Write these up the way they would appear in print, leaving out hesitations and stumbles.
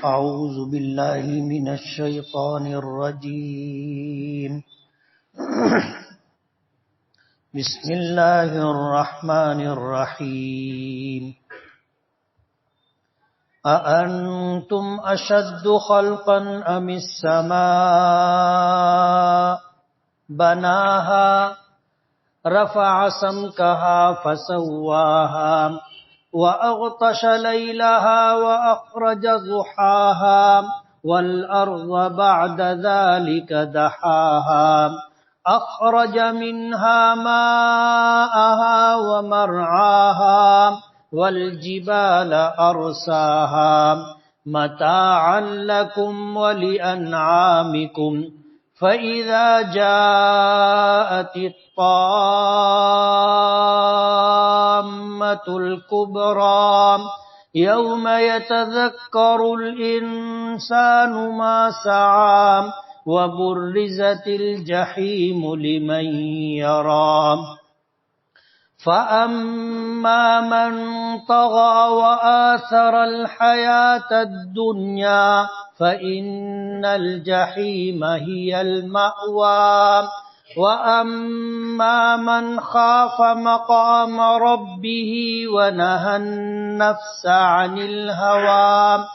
أعوذ بالله من الشيطان الرجيم بسم الله الرحمن الرحيم أأنتم أشد خلقا أم السماء بناها رفع سمكها فسواها وأغطش ليلها وأخرج ضحاها والأرض بعد ذلك دحاها أخرج منها ماءها ومرعاها والجبال أرساها متاعا لكم ولأنعامكم فإذا جاءت الطامة الكبرى يوم يتذكر الإنسان ما سعى وبرزت الجحيم لمن يرى فأما من طغى وآثر الحياة الدنيا فإن الجحيم هي المأوى وأما من خاف مقام ربه ونهى النفس عن الهوى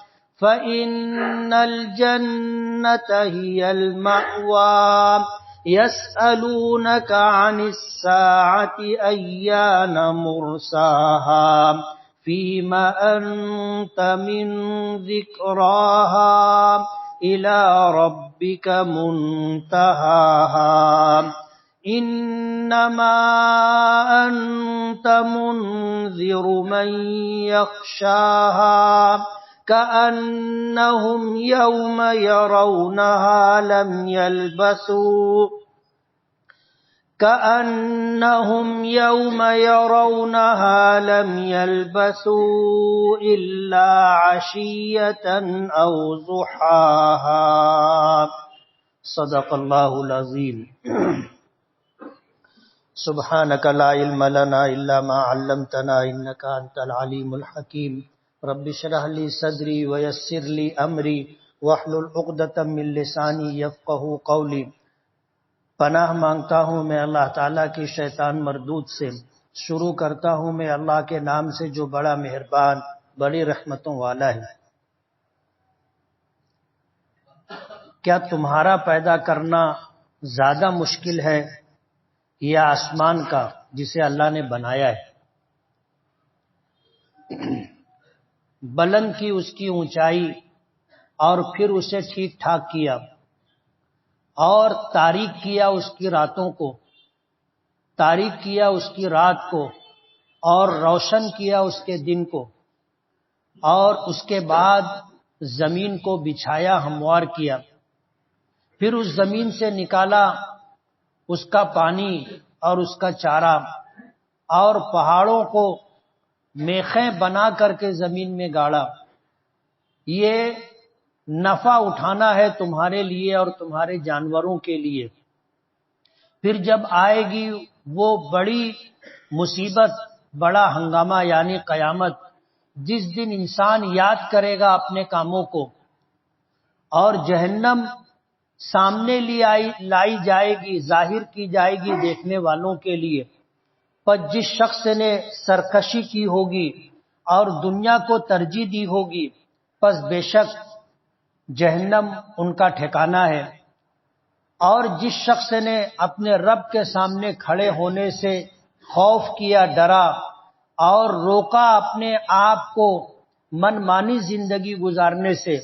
فإن الجنة هي المأوى يسألونك عن الساعة أيان مرساها فيما أنت من ذكراها إلى ربك منتهاها إنما أنت منذر من يخشاها كأنهم يوم يرونها لم يلبثوا إلا عشية أو ضحاها صدق الله العظيم سبحانك لا علم لنا إلا ما علمتنا إنك أنت العليم الحكيم رب اشرح لي صدري ويسر لي أمري واحلل عقدة من لساني يفقهوا قولي پناہ مانگتا ہوں میں اللہ تعالیٰ کی شیطان مردود سے. شروع کرتا ہوں میں اللہ کے نام سے جو بڑا مہربان بڑی رحمتوں والا ہے. کیا تمہارا پیدا کرنا زیادہ مشکل ہے یا آسمان کا جسے اللہ نے بنایا ہے؟ بلند کی اس کی اونچائی اور پھر اسے ٹھیک ٹھاک کیا اور تاریک کیا اس کی راتوں کو، تاریک کیا اس کی رات کو اور روشن کیا اس کے دن کو، اور اس کے بعد زمین کو بچھایا ہموار کیا، پھر اس زمین سے نکالا اس کا پانی اور اس کا چارہ، اور پہاڑوں کو میخیں بنا کر کے زمین میں گاڑا. یہ نفع اٹھانا ہے تمہارے لیے اور تمہارے جانوروں کے لیے. پھر جب آئے گی وہ بڑی مصیبت، بڑا ہنگامہ یعنی قیامت، جس دن انسان یاد کرے گا اپنے کاموں کو، اور جہنم سامنے لائی جائے گی، ظاہر کی جائے گی دیکھنے والوں کے لیے. پر جس شخص نے سرکشی کی ہوگی اور دنیا کو ترجیح دی ہوگی، پس بے شک جہنم ان کا ٹھکانہ ہے. اور جس شخص نے اپنے رب کے سامنے کھڑے ہونے سے خوف کیا، ڈرا اور روکا اپنے آپ کو من مانی زندگی گزارنے سے،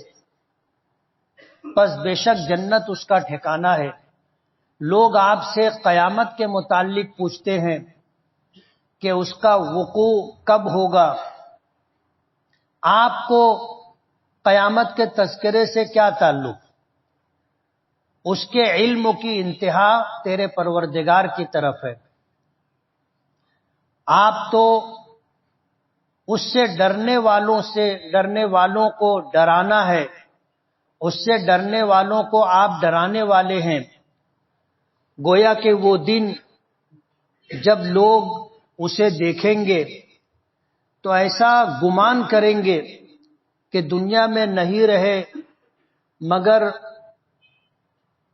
پس بے شک جنت اس کا ٹھکانہ ہے. لوگ آپ سے قیامت کے متعلق پوچھتے ہیں کہ اس کا وقوع کب ہوگا. آپ کو قیامت کے تذکرے سے کیا تعلق؟ اس کے علم کی انتہا تیرے پروردگار کی طرف ہے. آپ تو اس سے ڈرنے والوں کو ڈرانا ہے، اس سے ڈرنے والوں کو آپ ڈرانے والے ہیں. گویا کہ وہ دن جب لوگ اسے دیکھیں گے تو ایسا گمان کریں گے کہ دنیا میں نہیں رہے مگر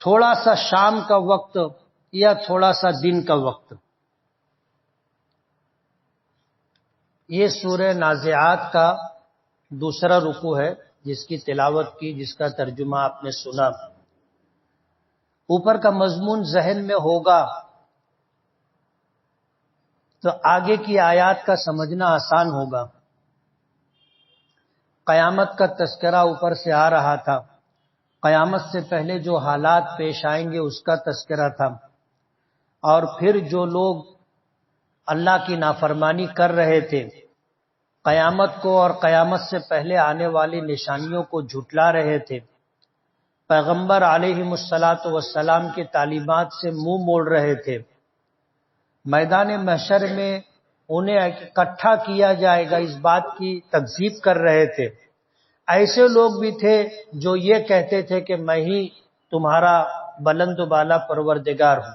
تھوڑا سا شام کا وقت یا تھوڑا سا دن کا وقت. یہ سورہ نازعات کا دوسرا رکوع ہے جس کی تلاوت کی، جس کا ترجمہ آپ نے سنا. اوپر کا مضمون ذہن میں ہوگا تو آگے کی آیات کا سمجھنا آسان ہوگا. قیامت کا تذکرہ اوپر سے آ رہا تھا. قیامت سے پہلے جو حالات پیش آئیں گے اس کا تذکرہ تھا، اور پھر جو لوگ اللہ کی نافرمانی کر رہے تھے، قیامت کو اور قیامت سے پہلے آنے والی نشانیوں کو جھٹلا رہے تھے، پیغمبر علیہ الصلاۃ والسلام کی تعلیمات سے منہ موڑ رہے تھے، میدان محشر میں انہیں اکٹھا کیا جائے گا اس بات کی تکذیب کر رہے تھے. ایسے لوگ بھی تھے جو یہ کہتے تھے کہ میں ہی تمہارا بلند و بالا پروردگار ہوں.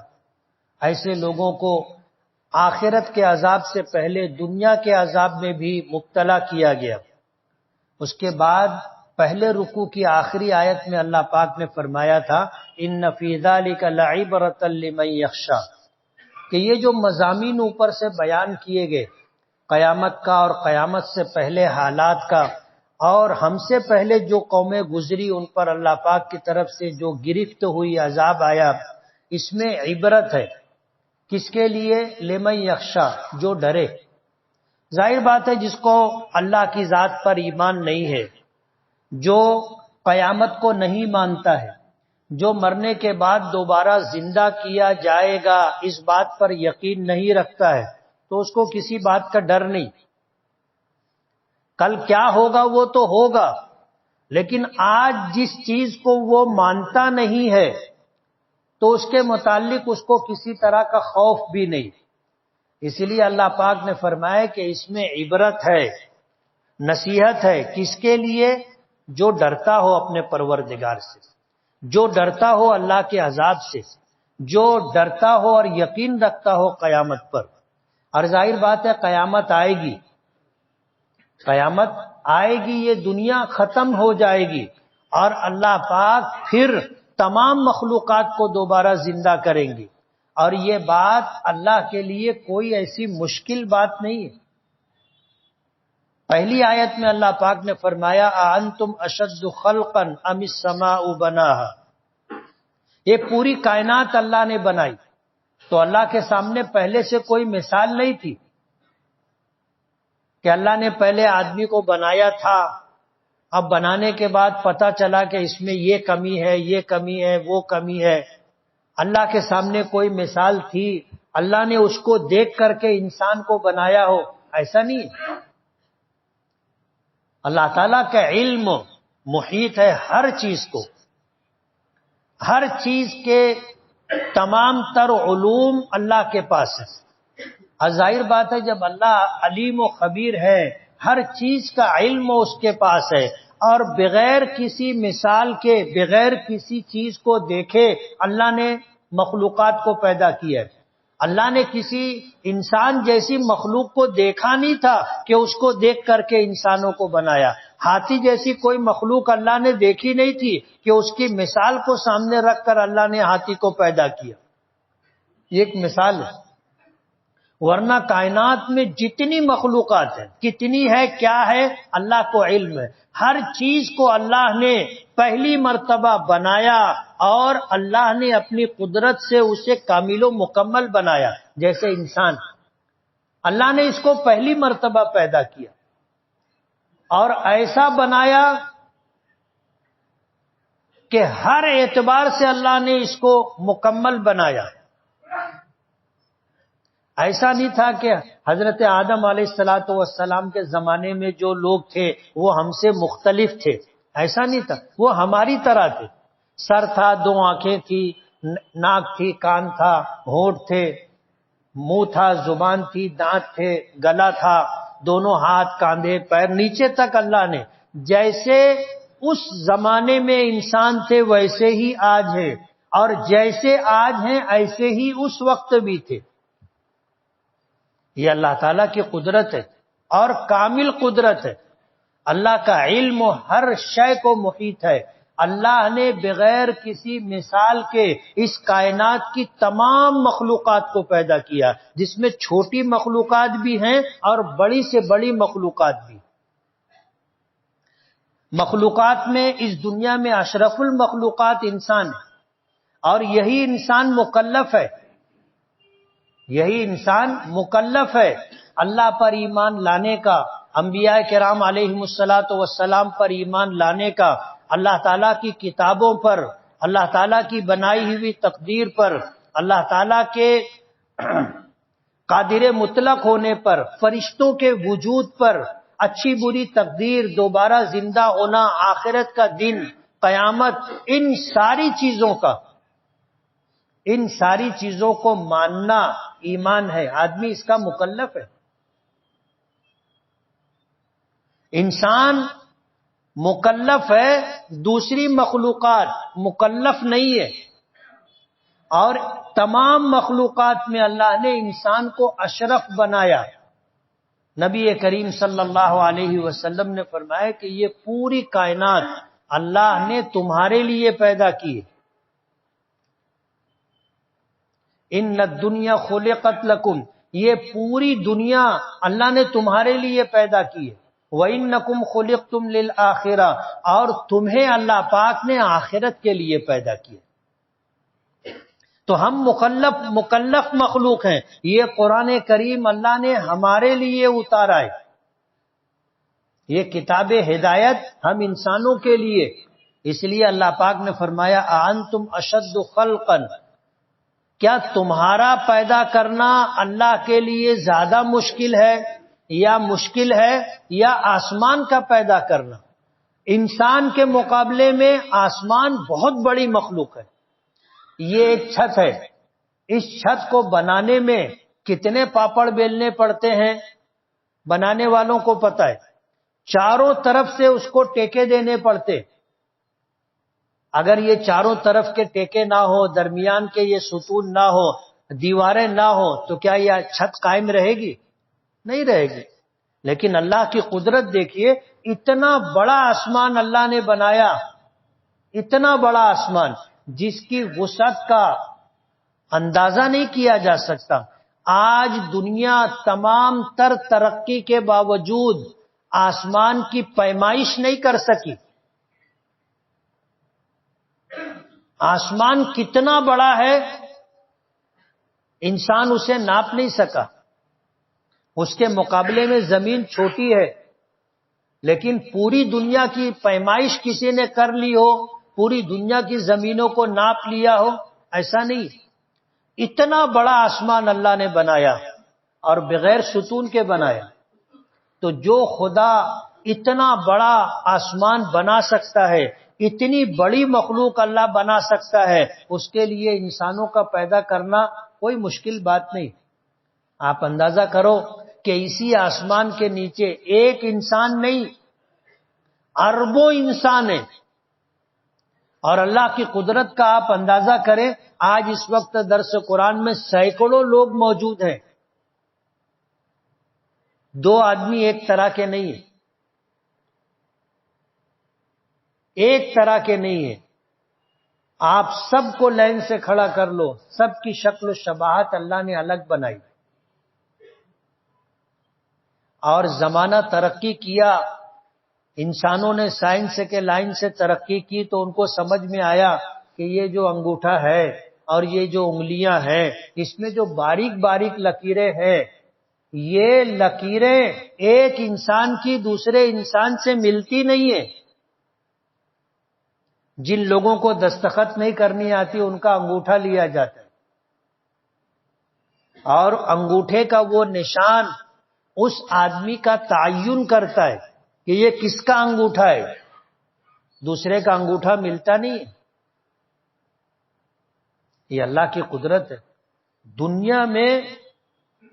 ایسے لوگوں کو آخرت کے عذاب سے پہلے دنیا کے عذاب میں بھی مبتلا کیا گیا. اس کے بعد پہلے رکوع کی آخری آیت میں اللہ پاک نے فرمایا تھا ان فی ذلک لعبرۃ لمن یخشی، کہ یہ جو مضامین اوپر سے بیان کیے گئے قیامت کا اور قیامت سے پہلے حالات کا، اور ہم سے پہلے جو قومیں گزری ان پر اللہ پاک کی طرف سے جو گرفت ہوئی عذاب آیا، اس میں عبرت ہے. کس کے لیے؟ لمن یخشی، جو ڈرے. ظاہر بات ہے جس کو اللہ کی ذات پر ایمان نہیں ہے، جو قیامت کو نہیں مانتا ہے، جو مرنے کے بعد دوبارہ زندہ کیا جائے گا اس بات پر یقین نہیں رکھتا ہے، تو اس کو کسی بات کا ڈر نہیں. کل کیا ہوگا وہ تو ہوگا، لیکن آج جس چیز کو وہ مانتا نہیں ہے تو اس کے متعلق اس کو کسی طرح کا خوف بھی نہیں. اسی لیے اللہ پاک نے فرمایا کہ اس میں عبرت ہے، نصیحت ہے. کس کے لیے؟ جو ڈرتا ہو اپنے پروردگار سے، جو ڈرتا ہو اللہ کے عذاب سے، جو ڈرتا ہو اور یقین رکھتا ہو قیامت پر. اور ظاہر بات ہے قیامت آئے گی، قیامت آئے گی، یہ دنیا ختم ہو جائے گی اور اللہ پاک پھر تمام مخلوقات کو دوبارہ زندہ کریں گے. اور یہ بات اللہ کے لیے کوئی ایسی مشکل بات نہیں ہے. پہلی آیت میں اللہ پاک نے فرمایا اَأَنتُمْ أَشَدُّ خَلْقًا أَمِ السَّمَاءُ بَنَاهَا، یہ پوری کائنات اللہ نے بنائی، تو اللہ کے سامنے پہلے سے کوئی مثال نہیں تھی کہ اللہ نے پہلے آدمی کو بنایا تھا، اب بنانے کے بعد پتہ چلا کہ اس میں یہ کمی ہے، یہ کمی ہے، وہ کمی ہے. اللہ کے سامنے کوئی مثال تھی؟ اللہ نے اس کو دیکھ کر کے انسان کو بنایا ہو؟ ایسا نہیں. اللہ تعالیٰ کا علم محیط ہے ہر چیز کو، ہر چیز کے تمام تر علوم اللہ کے پاس ہے. اور ظاہر بات ہے جب اللہ علیم و خبیر ہے، ہر چیز کا علم اس کے پاس ہے، اور بغیر کسی مثال کے، بغیر کسی چیز کو دیکھے اللہ نے مخلوقات کو پیدا کیا ہے. اللہ نے کسی انسان جیسی مخلوق کو دیکھا نہیں تھا کہ اس کو دیکھ کر کے انسانوں کو بنایا. ہاتھی جیسی کوئی مخلوق اللہ نے دیکھی نہیں تھی کہ اس کی مثال کو سامنے رکھ کر اللہ نے ہاتھی کو پیدا کیا. یہ ایک مثال ہے. ورنہ کائنات میں جتنی مخلوقات ہیں، کتنی ہے، کیا ہے، اللہ کو علم ہے. ہر چیز کو اللہ نے پہلی مرتبہ بنایا اور اللہ نے اپنی قدرت سے اسے کامل و مکمل بنایا. جیسے انسان، اللہ نے اس کو پہلی مرتبہ پیدا کیا اور ایسا بنایا کہ ہر اعتبار سے اللہ نے اس کو مکمل بنایا. ایسا نہیں تھا کہ حضرت آدم علیہ السلام کے زمانے میں جو لوگ تھے وہ ہم سے مختلف تھے. ایسا نہیں تھا، وہ ہماری طرح تھے. سر تھا، دو آنکھیں تھی، ناک تھی، کان تھا، ہونٹ تھے، منہ تھا، زبان تھی، دانت تھے، گلا تھا، دونوں ہاتھ، کاندھے، پیر، نیچے تک اللہ نے جیسے اس زمانے میں انسان تھے ویسے ہی آج ہے، اور جیسے آج ہیں ایسے ہی اس وقت بھی تھے. یہ اللہ تعالیٰ کی قدرت ہے اور کامل قدرت ہے. اللہ کا علم ہر شے کو محیط ہے. اللہ نے بغیر کسی مثال کے اس کائنات کی تمام مخلوقات کو پیدا کیا، جس میں چھوٹی مخلوقات بھی ہیں اور بڑی سے بڑی مخلوقات بھی. مخلوقات میں اس دنیا میں اشرف المخلوقات انسان ہے، اور یہی انسان مکلف ہے. یہی انسان مکلف ہے اللہ پر ایمان لانے کا، انبیاء کرام علیہم الصلاۃ والسلام پر ایمان لانے کا، اللہ تعالیٰ کی کتابوں پر، اللہ تعالیٰ کی بنائی ہوئی تقدیر پر، اللہ تعالیٰ کے قادر مطلق ہونے پر، فرشتوں کے وجود پر، اچھی بری تقدیر، دوبارہ زندہ ہونا، آخرت کا دن، قیامت، ان ساری چیزوں کو ماننا ایمان ہے. آدمی اس کا مکلف ہے. انسان مکلف ہے، دوسری مخلوقات مکلف نہیں ہے. اور تمام مخلوقات میں اللہ نے انسان کو اشرف بنایا. نبی کریم صلی اللہ علیہ وسلم نے فرمایا کہ یہ پوری کائنات اللہ نے تمہارے لیے پیدا کی ہے. ان الدنیا خلقت لکم، یہ پوری دنیا اللہ نے تمہارے لیے پیدا کی ہے. وَإِنَّكُمْ خُلِقْتُمْ لِلْآخِرَةِ، اور تمہیں اللہ پاک نے آخرت کے لیے پیدا کیا. تو ہم مکلف مخلوق ہیں. یہ قرآن کریم اللہ نے ہمارے لیے اتارا ہے. یہ کتاب ہدایت ہم انسانوں کے لیے. اس لیے اللہ پاک نے فرمایا اَأَنْتُمْ أَشَدُّ خَلْقًا، کیا تمہارا پیدا کرنا اللہ کے لیے زیادہ مشکل ہے یا آسمان کا پیدا کرنا؟ انسان کے مقابلے میں آسمان بہت بڑی مخلوق ہے. یہ ایک چھت ہے، اس چھت کو بنانے میں کتنے پاپڑ بیلنے پڑتے ہیں بنانے والوں کو پتہ ہے. چاروں طرف سے اس کو ٹیکے دینے پڑتے. اگر یہ چاروں طرف کے ٹیکے نہ ہو، درمیان کے یہ ستون نہ ہو، دیواریں نہ ہو، تو کیا یہ چھت قائم رہے گی؟ نہیں رہے گی. لیکن اللہ کی قدرت دیکھیے، اتنا بڑا آسمان اللہ نے بنایا، اتنا بڑا آسمان جس کی وسعت کا اندازہ نہیں کیا جا سکتا. آج دنیا تمام تر ترقی کے باوجود آسمان کی پیمائش نہیں کر سکی. آسمان کتنا بڑا ہے انسان اسے ناپ نہیں سکا. اس کے مقابلے میں زمین چھوٹی ہے، لیکن پوری دنیا کی پیمائش کسی نے کر لی ہو، پوری دنیا کی زمینوں کو ناپ لیا ہو، ایسا نہیں. اتنا بڑا آسمان اللہ نے بنایا اور بغیر ستون کے بنایا. تو جو خدا اتنا بڑا آسمان بنا سکتا ہے، اتنی بڑی مخلوق اللہ بنا سکتا ہے، اس کے لیے انسانوں کا پیدا کرنا کوئی مشکل بات نہیں. آپ اندازہ کرو کہ اسی آسمان کے نیچے ایک انسان نہیں، اربوں انسان ہیں. اور اللہ کی قدرت کا آپ اندازہ کریں، آج اس وقت درس قرآن میں سینکڑوں لوگ موجود ہیں. دو آدمی ایک طرح کے نہیں ہیں، ایک طرح کے نہیں ہیں. آپ سب کو لائن سے کھڑا کر لو، سب کی شکل و شباہت اللہ نے الگ بنائی. اور زمانہ ترقی کیا، انسانوں نے سائنس کے لائن سے ترقی کی، تو ان کو سمجھ میں آیا کہ یہ جو انگوٹھا ہے اور یہ جو انگلیاں ہیں، اس میں جو باریک باریک لکیریں ہیں، یہ لکیریں ایک انسان کی دوسرے انسان سے ملتی نہیں ہیں. جن لوگوں کو دستخط نہیں کرنی آتی ان کا انگوٹھا لیا جاتا ہے، اور انگوٹھے کا وہ نشان اس آدمی کا تعین کرتا ہے کہ یہ کس کا انگوٹھا ہے. دوسرے کا انگوٹھا ملتا نہیں ہے. یہ اللہ کی قدرت ہے. دنیا میں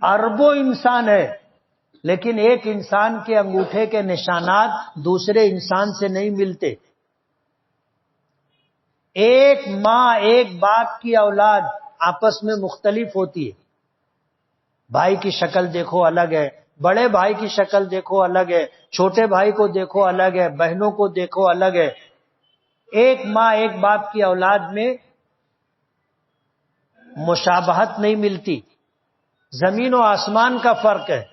اربوں انسان ہے، لیکن ایک انسان کے انگوٹھے کے نشانات دوسرے انسان سے نہیں ملتے. ایک ماں ایک باپ کی اولاد آپس میں مختلف ہوتی ہے. بھائی کی شکل دیکھو الگ ہے، بڑے بھائی کی شکل دیکھو الگ ہے، چھوٹے بھائی کو دیکھو الگ ہے، بہنوں کو دیکھو الگ ہے. ایک ماں ایک باپ کی اولاد میں مشابہت نہیں ملتی، زمین و آسمان کا فرق ہے.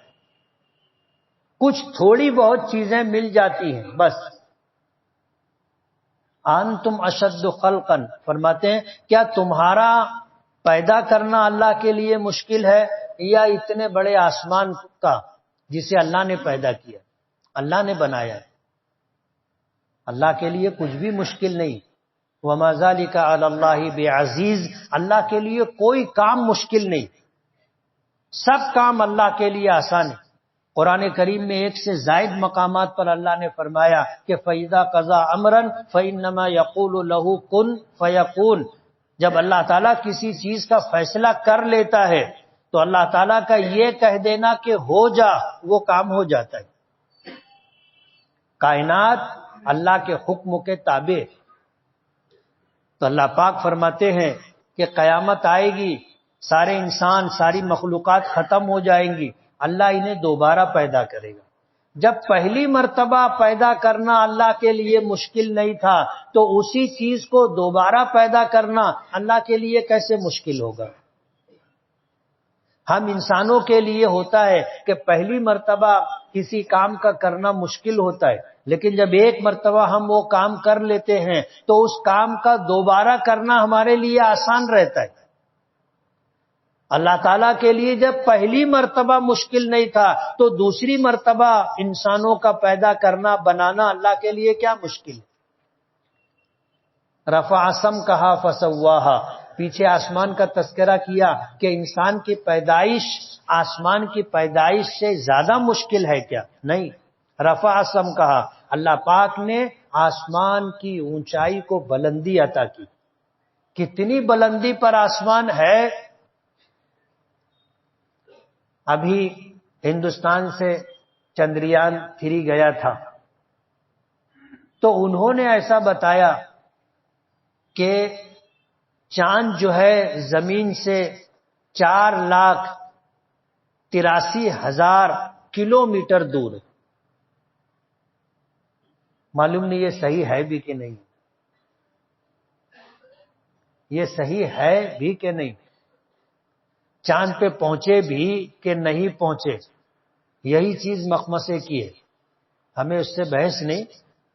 کچھ تھوڑی بہت چیزیں مل جاتی ہیں بس. انتم اشد خلقا، فرماتے ہیں کیا تمہارا پیدا کرنا اللہ کے لیے مشکل ہے یا اتنے بڑے آسمان کا جسے اللہ نے پیدا کیا، اللہ نے بنایا ہے. اللہ کے لیے کچھ بھی مشکل نہیں. وما ذلک علی اللہ بعزیز، اللہ کے لیے کوئی کام مشکل نہیں، سب کام اللہ کے لیے آسان ہے. قرآن کریم میں ایک سے زائد مقامات پر اللہ نے فرمایا کہ فَإِذَا قَضَىٰ أَمْرًا فَإِنَّمَا يَقُولُ لَهُ كُن فَيَكُونُ. جب اللہ تعالیٰ کسی چیز کا فیصلہ کر لیتا ہے تو اللہ تعالیٰ کا یہ کہہ دینا کہ ہو جا، وہ کام ہو جاتا ہے. کائنات اللہ کے حکم کے تابع. تو اللہ پاک فرماتے ہیں کہ قیامت آئے گی، سارے انسان ساری مخلوقات ختم ہو جائیں گی، اللہ انہیں دوبارہ پیدا کرے گا. جب پہلی مرتبہ پیدا کرنا اللہ کے لیے مشکل نہیں تھا تو اسی چیز کو دوبارہ پیدا کرنا اللہ کے لیے کیسے مشکل ہوگا؟ ہم انسانوں کے لیے ہوتا ہے کہ پہلی مرتبہ کسی کام کا کرنا مشکل ہوتا ہے، لیکن جب ایک مرتبہ ہم وہ کام کر لیتے ہیں تو اس کام کا دوبارہ کرنا ہمارے لیے آسان رہتا ہے. اللہ تعالیٰ کے لیے جب پہلی مرتبہ مشکل نہیں تھا تو دوسری مرتبہ انسانوں کا پیدا کرنا بنانا اللہ کے لیے کیا مشکل ہے؟ رفع سمکہا فسواہا، پیچھے آسمان کا تذکرہ کیا کہ انسان کی پیدائش آسمان کی پیدائش سے زیادہ مشکل ہے کیا؟ نہیں. رفع سمکہا، اللہ پاک نے آسمان کی اونچائی کو بلندی عطا کی. کتنی بلندی پر آسمان ہے؟ ابھی ہندوستان سے چندریان 3 گیا تھا تو انہوں نے ایسا بتایا کہ چاند جو ہے زمین سے 4,83,000 کلومیٹر دور ہے. معلوم نہیں یہ صحیح ہے بھی کہ نہیں، یہ صحیح ہے بھی کہ نہیں، چاند پہ پہنچے بھی کہ نہیں پہنچے، یہی چیز مخمسے کی ہے. ہمیں اس سے بحث نہیں.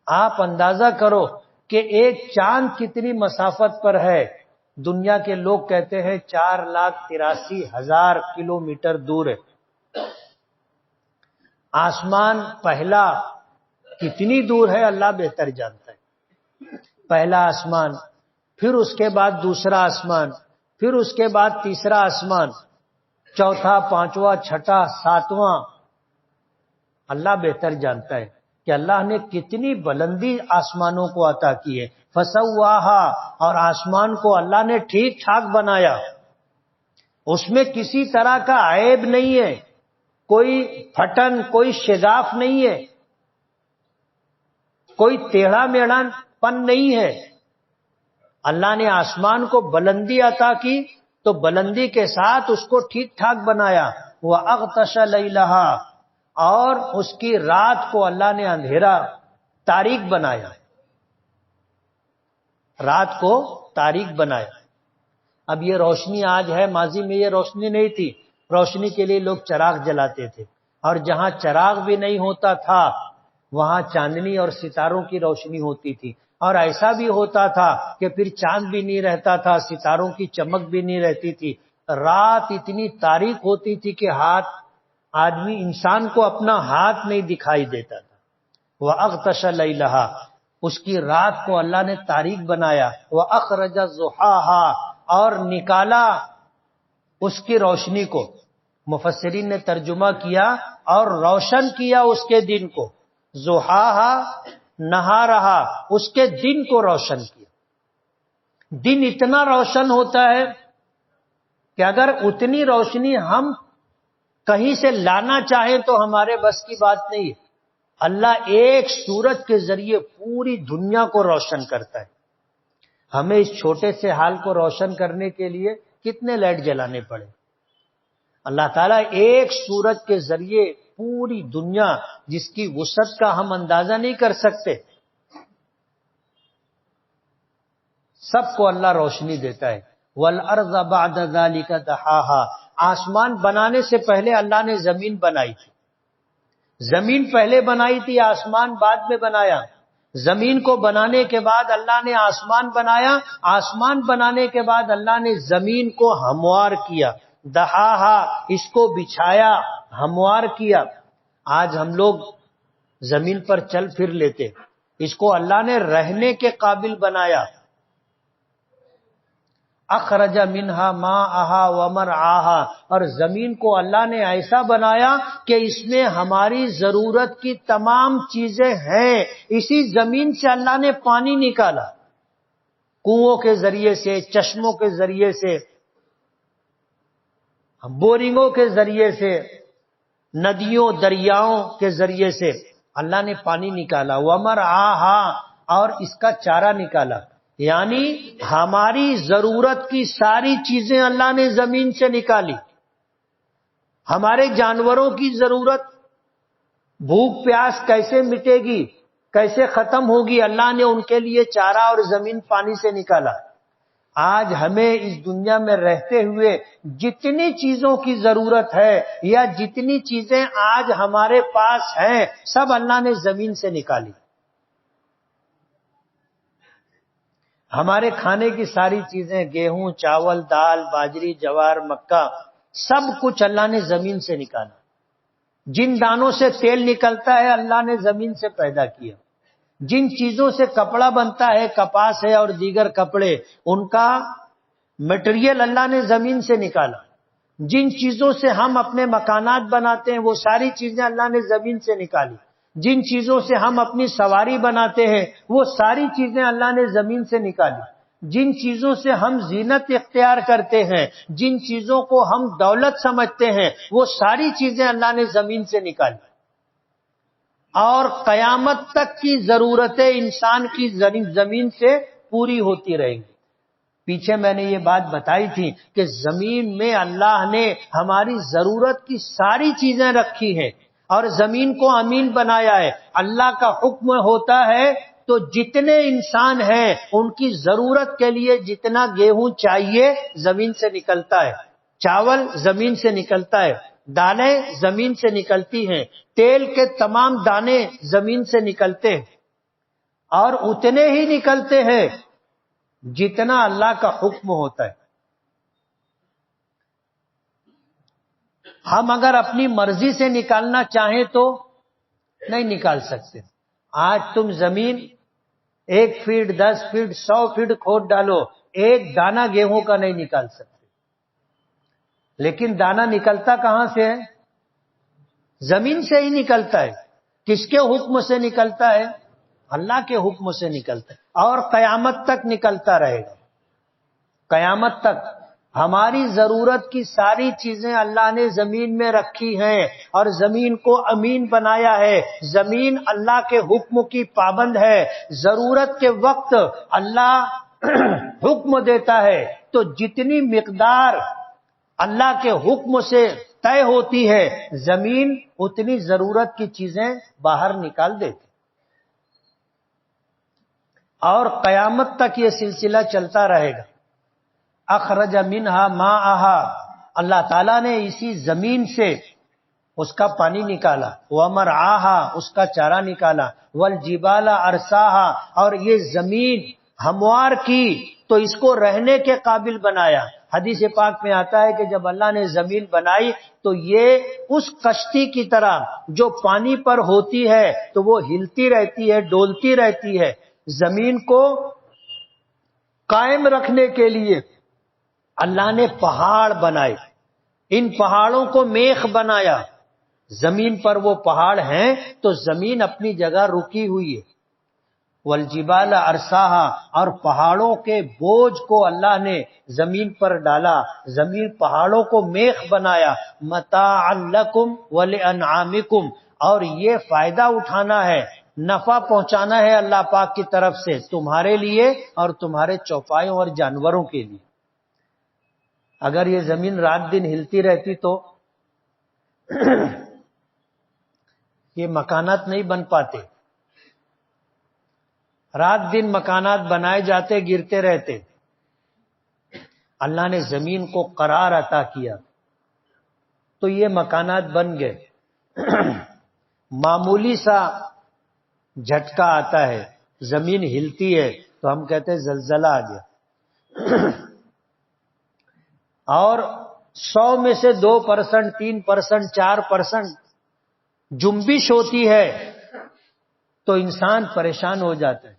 آپ اندازہ کرو کہ ایک چاند کتنی مسافت پر ہے. دنیا کے لوگ کہتے ہیں 4,83,000 کلومیٹر دور ہے. آسمان پہلا کتنی دور ہے اللہ بہتر جانتا ہے. پہلا آسمان، پھر اس کے بعد دوسرا آسمان، پھر اس کے بعد تیسرا آسمان، چوتھا، پانچواں، چھٹا، ساتواں. اللہ بہتر جانتا ہے کہ اللہ نے کتنی بلندی آسمانوں کو عطا کی ہے. فسواہا، اور آسمان کو اللہ نے ٹھیک ٹھاک بنایا، اس میں کسی طرح کا عیب نہیں ہے، کوئی پھٹن، کوئی شگاف نہیں ہے، کوئی ٹیڑھا میڑھا پن نہیں ہے. اللہ نے آسمان کو بلندی عطا کی تو بلندی کے ساتھ اس کو ٹھیک ٹھاک بنایا. وَأَغْطَشَ لَيْلَهَا، اور اس کی رات کو اللہ نے اندھیرا تاریک بنایا، رات کو تاریک بنایا. اب یہ روشنی آج ہے، ماضی میں یہ روشنی نہیں تھی. روشنی کے لیے لوگ چراغ جلاتے تھے، اور جہاں چراغ بھی نہیں ہوتا تھا وہاں چاندنی اور ستاروں کی روشنی ہوتی تھی. اور ایسا بھی ہوتا تھا کہ پھر چاند بھی نہیں رہتا تھا، ستاروں کی چمک بھی نہیں رہتی تھی. رات اتنی تاریک ہوتی تھی کہ آدمی انسان کو اپنا ہاتھ نہیں دکھائی دیتا تھا. وَأَغْطَشَ لَيْلَهَا، اس کی رات کو اللہ نے تاریک بنایا. وَأَخْرَجَ ضُحَاهَا، اور نکالا اس کی روشنی کو. مفسرین نے ترجمہ کیا اور روشن کیا اس کے دن کو. ضحاها، نہارہا، اس کے دن کو روشن کیا. دن اتنا روشن ہوتا ہے کہ اگر اتنی روشنی ہم کہیں سے لانا چاہیں تو ہمارے بس کی بات نہیں ہے. اللہ ایک سورج کے ذریعے پوری دنیا کو روشن کرتا ہے. ہمیں اس چھوٹے سے حال کو روشن کرنے کے لیے کتنے لائٹ جلانے پڑے. اللہ تعالیٰ ایک سورج کے ذریعے پوری دنیا جس کی وسعت کا ہم اندازہ نہیں کر سکتے، سب کو اللہ روشنی دیتا ہے۔ وَالْأَرْضَ بَعْدَ ذَلِكَ دَحَاهَا، آسمان بنانے سے پہلے اللہ نے زمین بنائی تھی، زمین پہلے بنائی تھی، آسمان بعد میں بنایا۔ زمین کو بنانے کے بعد اللہ نے آسمان بنایا، آسمان بنانے کے بعد اللہ نے زمین کو ہموار کیا، دہاہا، اس کو بچھایا، ہموار کیا۔ آج ہم لوگ زمین پر چل پھر لیتے، اس کو اللہ نے رہنے کے قابل بنایا۔ اخرج منہا ماءہا ومرعاہا، اور زمین کو اللہ نے ایسا بنایا کہ اس میں ہماری ضرورت کی تمام چیزیں ہیں۔ اسی زمین سے اللہ نے پانی نکالا، کنووں کے ذریعے سے، چشموں کے ذریعے سے، بورنگوں کے ذریعے سے، ندیوں دریاؤں کے ذریعے سے اللہ نے پانی نکالا۔ ومرعاہا، اور اس کا چارہ نکالا، یعنی ہماری ضرورت کی ساری چیزیں اللہ نے زمین سے نکالی۔ ہمارے جانوروں کی ضرورت، بھوک پیاس کیسے مٹے گی، کیسے ختم ہوگی، اللہ نے ان کے لیے چارہ اور زمین پانی سے نکالا۔ آج ہمیں اس دنیا میں رہتے ہوئے جتنی چیزوں کی ضرورت ہے یا جتنی چیزیں آج ہمارے پاس ہیں، سب اللہ نے زمین سے نکالی۔ ہمارے کھانے کی ساری چیزیں، گیہوں، چاول، دال، باجری، جوار، مکہ، سب کچھ اللہ نے زمین سے نکالا۔ جن دانوں سے تیل نکلتا ہے اللہ نے زمین سے پیدا کیا۔ جن چیزوں سے کپڑا بنتا ہے، کپاس ہے اور دیگر کپڑے، ان کا مٹیریل اللہ نے زمین سے نکالا۔ جن چیزوں سے ہم اپنے مکانات بناتے ہیں، وہ ساری چیزیں اللہ نے زمین سے نکالی۔ جن چیزوں سے ہم اپنی سواری بناتے ہیں، وہ ساری چیزیں اللہ نے زمین سے نکالی۔ جن چیزوں سے ہم زینت اختیار کرتے ہیں، جن چیزوں کو ہم دولت سمجھتے ہیں، وہ ساری چیزیں اللہ نے زمین سے نکالی۔ اور قیامت تک کی ضرورتیں انسان کی زمین سے پوری ہوتی رہیں گی۔ پیچھے میں نے یہ بات بتائی تھی کہ زمین میں اللہ نے ہماری ضرورت کی ساری چیزیں رکھی ہیں، اور زمین کو امین بنایا ہے۔ اللہ کا حکم ہوتا ہے تو جتنے انسان ہیں ان کی ضرورت کے لیے جتنا گیہوں چاہیے زمین سے نکلتا ہے، چاول زمین سے نکلتا ہے، دالیں زمین سے نکلتی ہیں، تیل کے تمام دانے زمین سے نکلتے ہیں، اور اتنے ہی نکلتے ہیں جتنا اللہ کا حکم ہوتا ہے۔ ہم اگر اپنی مرضی سے نکالنا چاہیں تو نہیں نکال سکتے۔ آج تم زمین 1 فٹ 10 فٹ 100 فٹ کھود ڈالو، ایک دانہ گیہوں کا نہیں نکال سکتے۔ لیکن دانہ نکلتا کہاں سے ہے؟ زمین سے ہی نکلتا ہے۔ کس کے حکم سے نکلتا ہے؟ اللہ کے حکم سے نکلتا ہے، اور قیامت تک نکلتا رہے گا۔ قیامت تک ہماری ضرورت کی ساری چیزیں اللہ نے زمین میں رکھی ہیں، اور زمین کو امین بنایا ہے۔ زمین اللہ کے حکم کی پابند ہے۔ ضرورت کے وقت اللہ حکم دیتا ہے تو جتنی مقدار اللہ کے حکم سے طے ہوتی ہے، زمین اتنی ضرورت کی چیزیں باہر نکال دیتی، اور قیامت تک یہ سلسلہ چلتا رہے گا۔ اخرج منہا ماءہا، اللہ تعالیٰ نے اسی زمین سے اس کا پانی نکالا، ومرعاہا، اس کا چارہ نکالا، والجبال ارساہا، اور یہ زمین ہموار کی تو اس کو رہنے کے قابل بنایا۔ حدیث پاک میں آتا ہے کہ جب اللہ نے زمین بنائی تو یہ اس کشتی کی طرح جو پانی پر ہوتی ہے تو وہ ہلتی رہتی ہے، ڈولتی رہتی ہے۔ زمین کو قائم رکھنے کے لیے اللہ نے پہاڑ بنائے، ان پہاڑوں کو میخ بنایا۔ زمین پر وہ پہاڑ ہیں تو زمین اپنی جگہ رکی ہوئی ہے۔ والجبال ارساہا، اور پہاڑوں کے بوجھ کو اللہ نے زمین پر ڈالا، زمین پہاڑوں کو میخ بنایا۔ متاعا لکم ولانعامکم، اور یہ فائدہ اٹھانا ہے، نفع پہنچانا ہے اللہ پاک کی طرف سے تمہارے لیے اور تمہارے چوپایوں اور جانوروں کے لیے۔ اگر یہ زمین رات دن ہلتی رہتی تو یہ مکانات نہیں بن پاتے، رات دن مکانات بنائے جاتے، گرتے رہتے۔ اللہ نے زمین کو قرار عطا کیا تو یہ مکانات بن گئے۔ معمولی سا جھٹکا آتا ہے، زمین ہلتی ہے تو ہم کہتے ہیں زلزلہ آ گیا، اور 100 میں سے 2%، 3%، 4% جنبش ہوتی ہے تو انسان پریشان ہو جاتا ہے،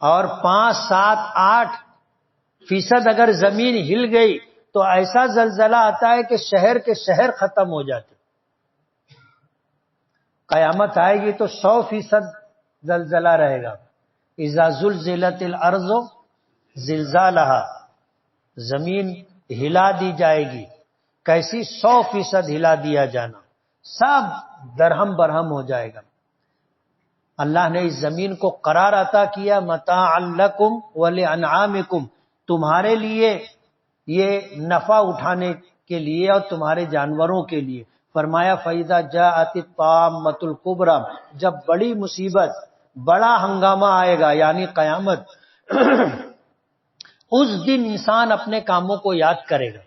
اور 5، 7، 8% اگر زمین ہل گئی تو ایسا زلزلہ آتا ہے کہ شہر کے شہر ختم ہو جاتے۔ قیامت آئے گی تو 100% زلزلہ رہے گا۔ اذا زلزلت الارض زلزالہا، زمین ہلا دی جائے گی، کیسی؟ 100% ہلا دیا جانا، سب درہم برہم ہو جائے گا۔ اللہ نے اس زمین کو قرار عطا کیا، متاعا لکم ولانعامکم، تمہارے لیے یہ نفع اٹھانے کے لیے اور تمہارے جانوروں کے لیے۔ فرمایا فَإِذَا جَاءَتِ الطَّامَّةُ الْكُبْرَى، جب بڑی مصیبت، بڑا ہنگامہ آئے گا یعنی قیامت، اس دن انسان اپنے کاموں کو یاد کرے گا۔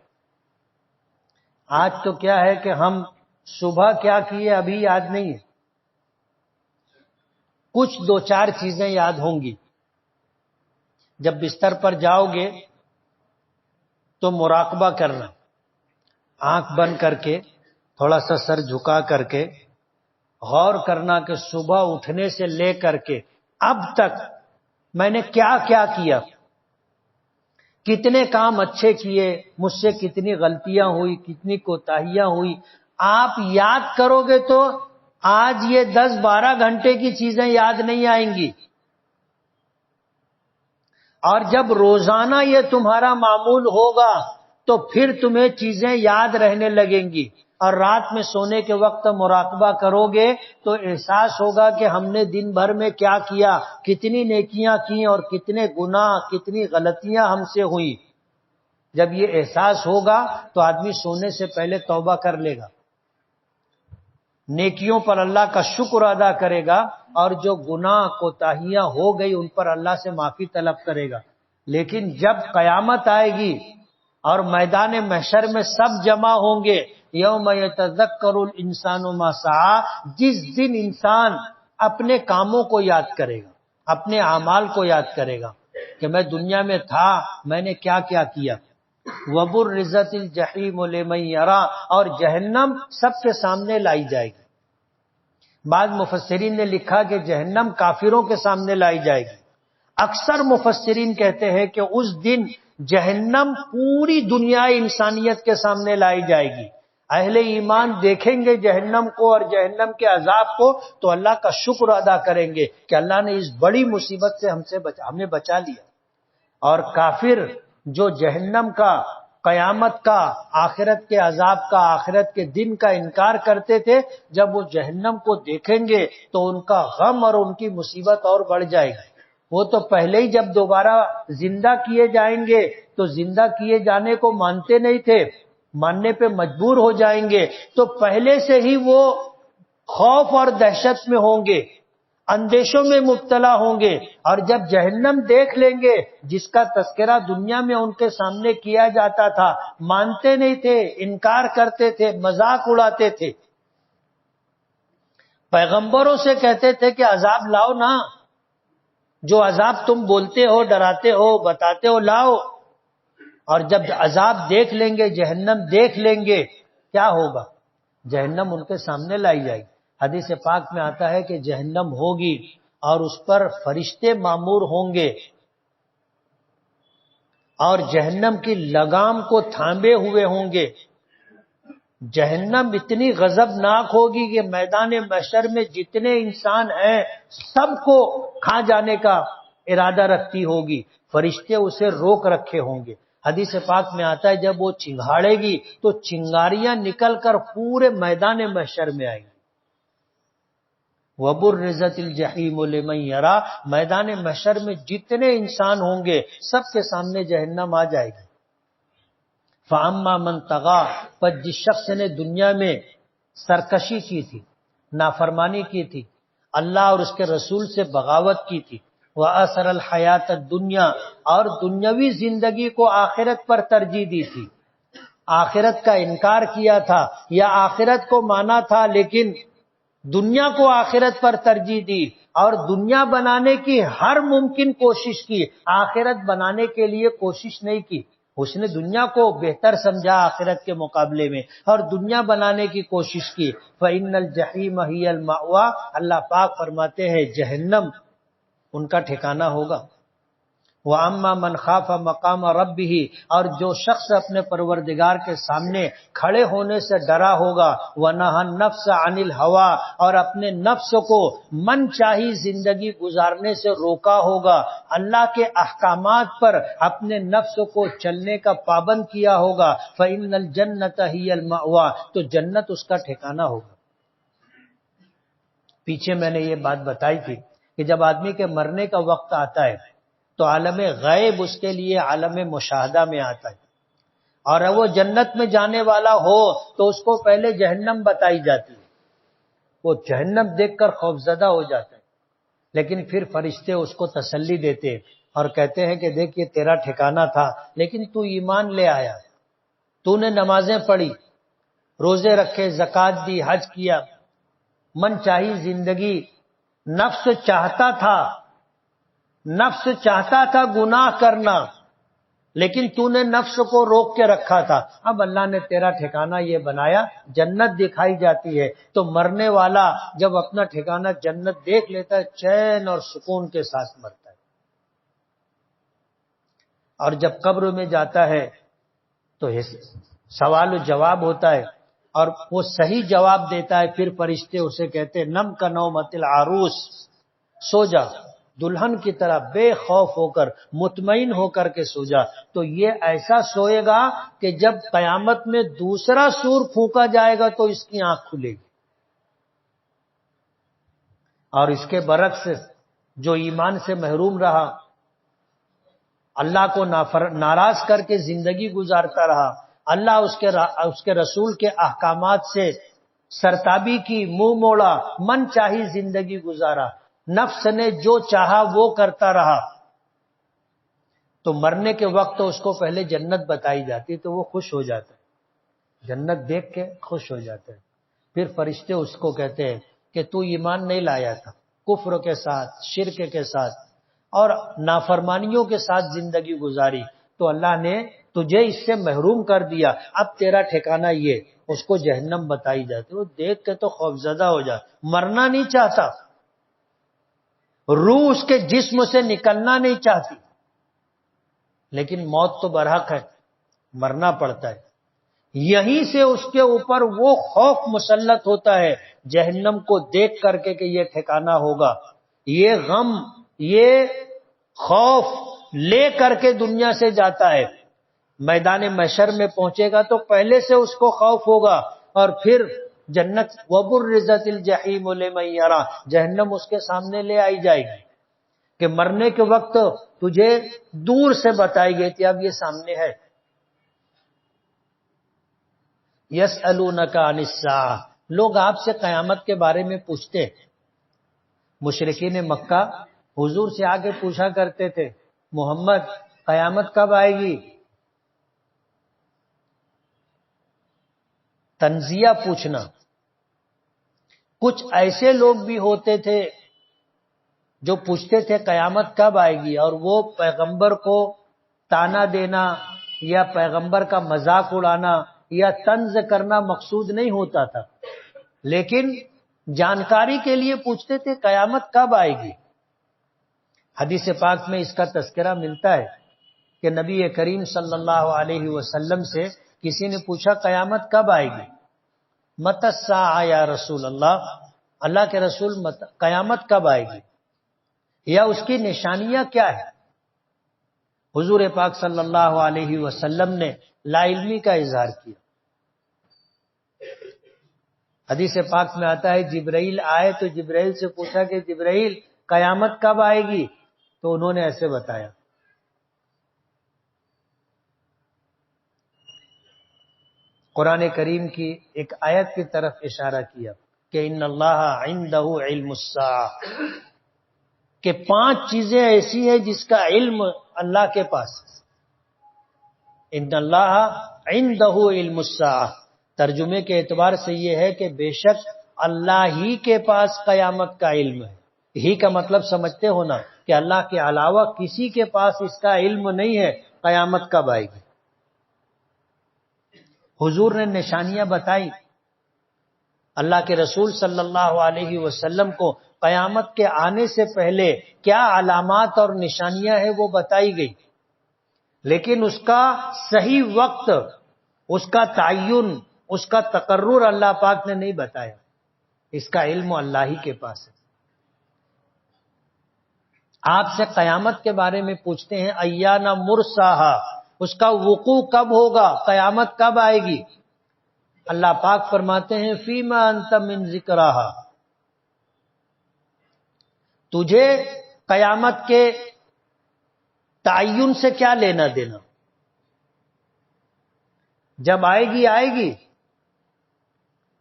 آج تو کیا ہے کہ ہم صبح کیا کیے ابھی یاد نہیں ہے، کچھ 2-4 چیزیں یاد ہوں گی۔ جب بستر پر جاؤ گے تو مراقبہ کرنا، آنکھ بند کر کے، تھوڑا سا سر جھکا کر کے غور کرنا کہ صبح اٹھنے سے لے کر کے اب تک میں نے کیا کیا کیا، کتنے کام اچھے کیے، مجھ سے کتنی غلطیاں ہوئی، کتنی کوتاہیاں ہوئی۔ آپ یاد کرو گے تو آج یہ 10-12 گھنٹے کی چیزیں یاد نہیں آئیں گی، اور جب روزانہ یہ تمہارا معمول ہوگا تو پھر تمہیں چیزیں یاد رہنے لگیں گی، اور رات میں سونے کے وقت مراقبہ کرو گے تو احساس ہوگا کہ ہم نے دن بھر میں کیا کیا، کتنی نیکیاں کی اور کتنے گناہ، کتنی غلطیاں ہم سے ہوئیں۔ جب یہ احساس ہوگا تو آدمی سونے سے پہلے توبہ کر لے گا، نیکیوں پر اللہ کا شکر ادا کرے گا، اور جو گناہ کوتاہیاں ہو گئی ان پر اللہ سے معافی طلب کرے گا۔ لیکن جب قیامت آئے گی اور میدان محشر میں سب جمع ہوں گے، یوم یتذکر الانسان ما سعی، جس دن انسان اپنے کاموں کو یاد کرے گا، اپنے اعمال کو یاد کرے گا کہ میں دنیا میں تھا، میں نے کیا کیا کیا۔ وبرزت الجحیم لمن یری، اور جہنم سب کے سامنے لائی جائے گی۔ بعض مفسرین نے لکھا کہ جہنم کافروں کے سامنے لائی جائے گی۔ اکثر مفسرین کہتے ہیں کہ اس دن جہنم پوری دنیا انسانیت کے سامنے لائی جائے گی۔ اہل ایمان دیکھیں گے جہنم کو اور جہنم کے عذاب کو تو اللہ کا شکر ادا کریں گے کہ اللہ نے اس بڑی مصیبت سے ہمیں بچا لیا۔ اور کافر جو جہنم کا، قیامت کا، آخرت کے عذاب کا، آخرت کے دن کا انکار کرتے تھے، جب وہ جہنم کو دیکھیں گے تو ان کا غم اور ان کی مصیبت اور بڑھ جائے گی۔ وہ تو پہلے ہی جب دوبارہ زندہ کیے جائیں گے تو زندہ کیے جانے کو مانتے نہیں تھے، ماننے پہ مجبور ہو جائیں گے، تو پہلے سے ہی وہ خوف اور دہشت میں ہوں گے، اندیشوں میں مبتلا ہوں گے، اور جب جہنم دیکھ لیں گے جس کا تذکرہ دنیا میں ان کے سامنے کیا جاتا تھا، مانتے نہیں تھے، انکار کرتے تھے، مذاق اڑاتے تھے، پیغمبروں سے کہتے تھے کہ عذاب لاؤ نا، جو عذاب تم بولتے ہو، ڈراتے ہو، بتاتے ہو، لاؤ۔ اور جب عذاب دیکھ لیں گے، جہنم دیکھ لیں گے، کیا ہوگا؟ جہنم ان کے سامنے لائی جائے گی۔ حدیث پاک میں آتا ہے کہ جہنم ہوگی اور اس پر فرشتے مامور ہوں گے، اور جہنم کی لگام کو تھامے ہوئے ہوں گے۔ جہنم اتنی غضبناک ہوگی کہ میدان محشر میں جتنے انسان ہیں سب کو کھا جانے کا ارادہ رکھتی ہوگی، فرشتے اسے روک رکھے ہوں گے۔ حدیث پاک میں آتا ہے جب وہ چنگھاڑے گی تو چنگاریاں نکل کر پورے میدان محشر میں آئیں گی۔ وَبُرِّزَتِ الْجَحِيمُ لِمَن يَرَى، میدان محشر میں جتنے انسان ہوں گے سب کے سامنے جہنم آ جائے گی۔ فَأَمَّا مَن طَغَىٰ، پر جس شخص نے دنیا میں سرکشی کی تھی، نافرمانی کی تھی، اللہ اور اس کے رسول سے بغاوت کی تھی، وَأَثَرَ الْحَيَاةَ الدُّنْيَا، اور دنیاوی زندگی کو آخرت پر ترجیح دی تھی، آخرت کا انکار کیا تھا یا آخرت کو مانا تھا لیکن دنیا کو آخرت پر ترجیح دی، اور دنیا بنانے کی ہر ممکن کوشش کی، آخرت بنانے کے لیے کوشش نہیں کی۔ اس نے دنیا کو بہتر سمجھا آخرت کے مقابلے میں اور دنیا بنانے کی کوشش کی۔ فَإِنَّ الْجَحِيمَ هِيَ الْمَأْوَىٰ، اللہ پاک فرماتے ہیں جہنم ان کا ٹھکانہ ہوگا۔ وَأَمَّا مَنْ خَافَ مَقَامَ رَبِّهِ، اور جو شخص اپنے پروردگار کے سامنے کھڑے ہونے سے ڈرا ہوگا، وَنَهَى النَّفْسَ عَنِ الْهَوَىٰ، اور اپنے نفس کو من چاہی زندگی گزارنے سے روکا ہوگا، اللہ کے احکامات پر اپنے نفس کو چلنے کا پابند کیا ہوگا، فَإِنَّ الْجَنَّةَ هِيَ الْمَأْوَىٰ، تو جنت اس کا ٹھکانہ ہوگا۔ پیچھے میں نے یہ بات بتائی تھی کہ جب آدمی کے مرنے کا وقت آتا ہے تو عالم غیب اس کے لیے عالم مشاہدہ میں آتا ہے، اور وہ جنت میں جانے والا ہو تو اس کو پہلے جہنم بتائی جاتی ہے، وہ جہنم دیکھ کر خوفزدہ ہو جاتا ہے، لیکن پھر فرشتے اس کو تسلی دیتے اور کہتے ہیں کہ دیکھ یہ تیرا ٹھکانہ تھا، لیکن تو ایمان لے آیا، تو نے نمازیں پڑھی، روزے رکھے، زکوٰۃ دی، حج کیا، من چاہی زندگی، نفس چاہتا تھا گناہ کرنا، لیکن تو نے نفس کو روک کے رکھا تھا، اب اللہ نے تیرا ٹھکانہ یہ بنایا، جنت دکھائی جاتی ہے، تو مرنے والا جب اپنا ٹھکانہ جنت دیکھ لیتا ہے چین اور سکون کے ساتھ مرتا ہے، اور جب قبر میں جاتا ہے تو سوال و جواب ہوتا ہے، اور وہ صحیح جواب دیتا ہے، پھر فرشتے اسے کہتے ہیں نم کا نومت العروس، سو جا دلہن کی طرح بے خوف ہو کر، مطمئن ہو کر کے سو جا، تو یہ ایسا سوئے گا کہ جب قیامت میں دوسرا سور پھونکا جائے گا تو اس کی آنکھ کھلے گی۔ اور اس کے برعکس جو ایمان سے محروم رہا، اللہ کو ناراض کر کے زندگی گزارتا رہا، اللہ اس کے رسول کے احکامات سے سرتابی کی، منہ موڑا، من چاہی زندگی گزارا، نفس نے جو چاہا وہ کرتا رہا، تو مرنے کے وقت اس کو پہلے جنت بتائی جاتی تو وہ خوش ہو جاتا ہے، جنت دیکھ کے خوش ہو جاتا ہے، پھر فرشتے اس کو کہتے ہیں کہ تو ایمان نہیں لایا تھا، کفر کے ساتھ، شرک کے ساتھ اور نافرمانیوں کے ساتھ زندگی گزاری، تو اللہ نے تجھے اس سے محروم کر دیا، اب تیرا ٹھکانہ یہ، اس کو جہنم بتائی جاتی، وہ دیکھ کے تو خوفزدہ ہو جاتا، مرنا نہیں چاہتا، روح اس کے جسم سے نکلنا نہیں چاہتی، لیکن موت تو برحق ہے، مرنا پڑتا ہے، یہیں سے اس کے اوپر وہ خوف مسلط ہوتا ہے جہنم کو دیکھ کر کے کہ یہ ٹھکانہ ہوگا، یہ غم، یہ خوف لے کر کے دنیا سے جاتا ہے، میدان محشر میں پہنچے گا تو پہلے سے اس کو خوف ہوگا، اور پھر جنت وَبُرِّزَتِ الْجَحِيمُ لِمَن يَرَىٰ، جہنم اس کے سامنے لے آئی جائے گی کہ مرنے کے وقت تجھے دور سے بتائی گئی تھی، اب یہ سامنے ہے۔ يَسْأَلُونَكَ عَنِ السَّاعَةِ، لوگ آپ سے قیامت کے بارے میں پوچھتے ہیں، مشرکین مکہ حضور سے آگے پوچھا کرتے تھے محمد قیامت کب آئے گی، تنزیہ پوچھنا۔ کچھ ایسے لوگ بھی ہوتے تھے جو پوچھتے تھے قیامت کب آئے گی، اور وہ پیغمبر کو تانا دینا یا پیغمبر کا مذاق اڑانا یا طنز کرنا مقصود نہیں ہوتا تھا، لیکن جانکاری کے لیے پوچھتے تھے قیامت کب آئے گی۔ حدیث پاک میں اس کا تذکرہ ملتا ہے کہ نبی کریم صلی اللہ علیہ وسلم سے کسی نے پوچھا قیامت کب آئے گی، متی الساعہ یا رسول اللہ، اللہ کے رسول قیامت کب آئے گی یا اس کی نشانیاں کیا ہے؟ حضور پاک صلی اللہ علیہ وسلم نے لا علمی کا اظہار کیا۔ حدیث پاک میں آتا ہے جبرائیل آئے تو جبرائیل سے پوچھا کہ جبرائیل قیامت کب آئے گی، تو انہوں نے ایسے بتایا۔ قرآن کریم کی ایک آیت کی طرف اشارہ کیا کہ ان اللہ عندہ علم الساعہ، کہ 5 چیزیں ایسی ہیں جس کا علم اللہ کے پاس ہے۔ ان اللہ عندہ علم الساعہ، ترجمے کے اعتبار سے یہ ہے کہ بے شک اللہ ہی کے پاس قیامت کا علم ہے۔ ہی کا مطلب سمجھتے ہو نا، کہ اللہ کے علاوہ کسی کے پاس اس کا علم نہیں ہے قیامت کب آئے گی۔ حضور نے نشانیاں بتائی، اللہ کے رسول صلی اللہ علیہ وسلم کو قیامت کے آنے سے پہلے کیا علامات اور نشانیاں ہیں وہ بتائی گئی، لیکن اس کا صحیح وقت، اس کا تعین، اس کا تقرر اللہ پاک نے نہیں بتایا۔ اس کا علم اللہ ہی کے پاس ہے۔ آپ سے قیامت کے بارے میں پوچھتے ہیں ایانا مرساہا، اس کا وقوع کب ہوگا، قیامت کب آئے گی؟ اللہ پاک فرماتے ہیں فیما انت من ذکرہا، تجھے قیامت کے تعین سے کیا لینا دینا؟ جب آئے گی آئے گی،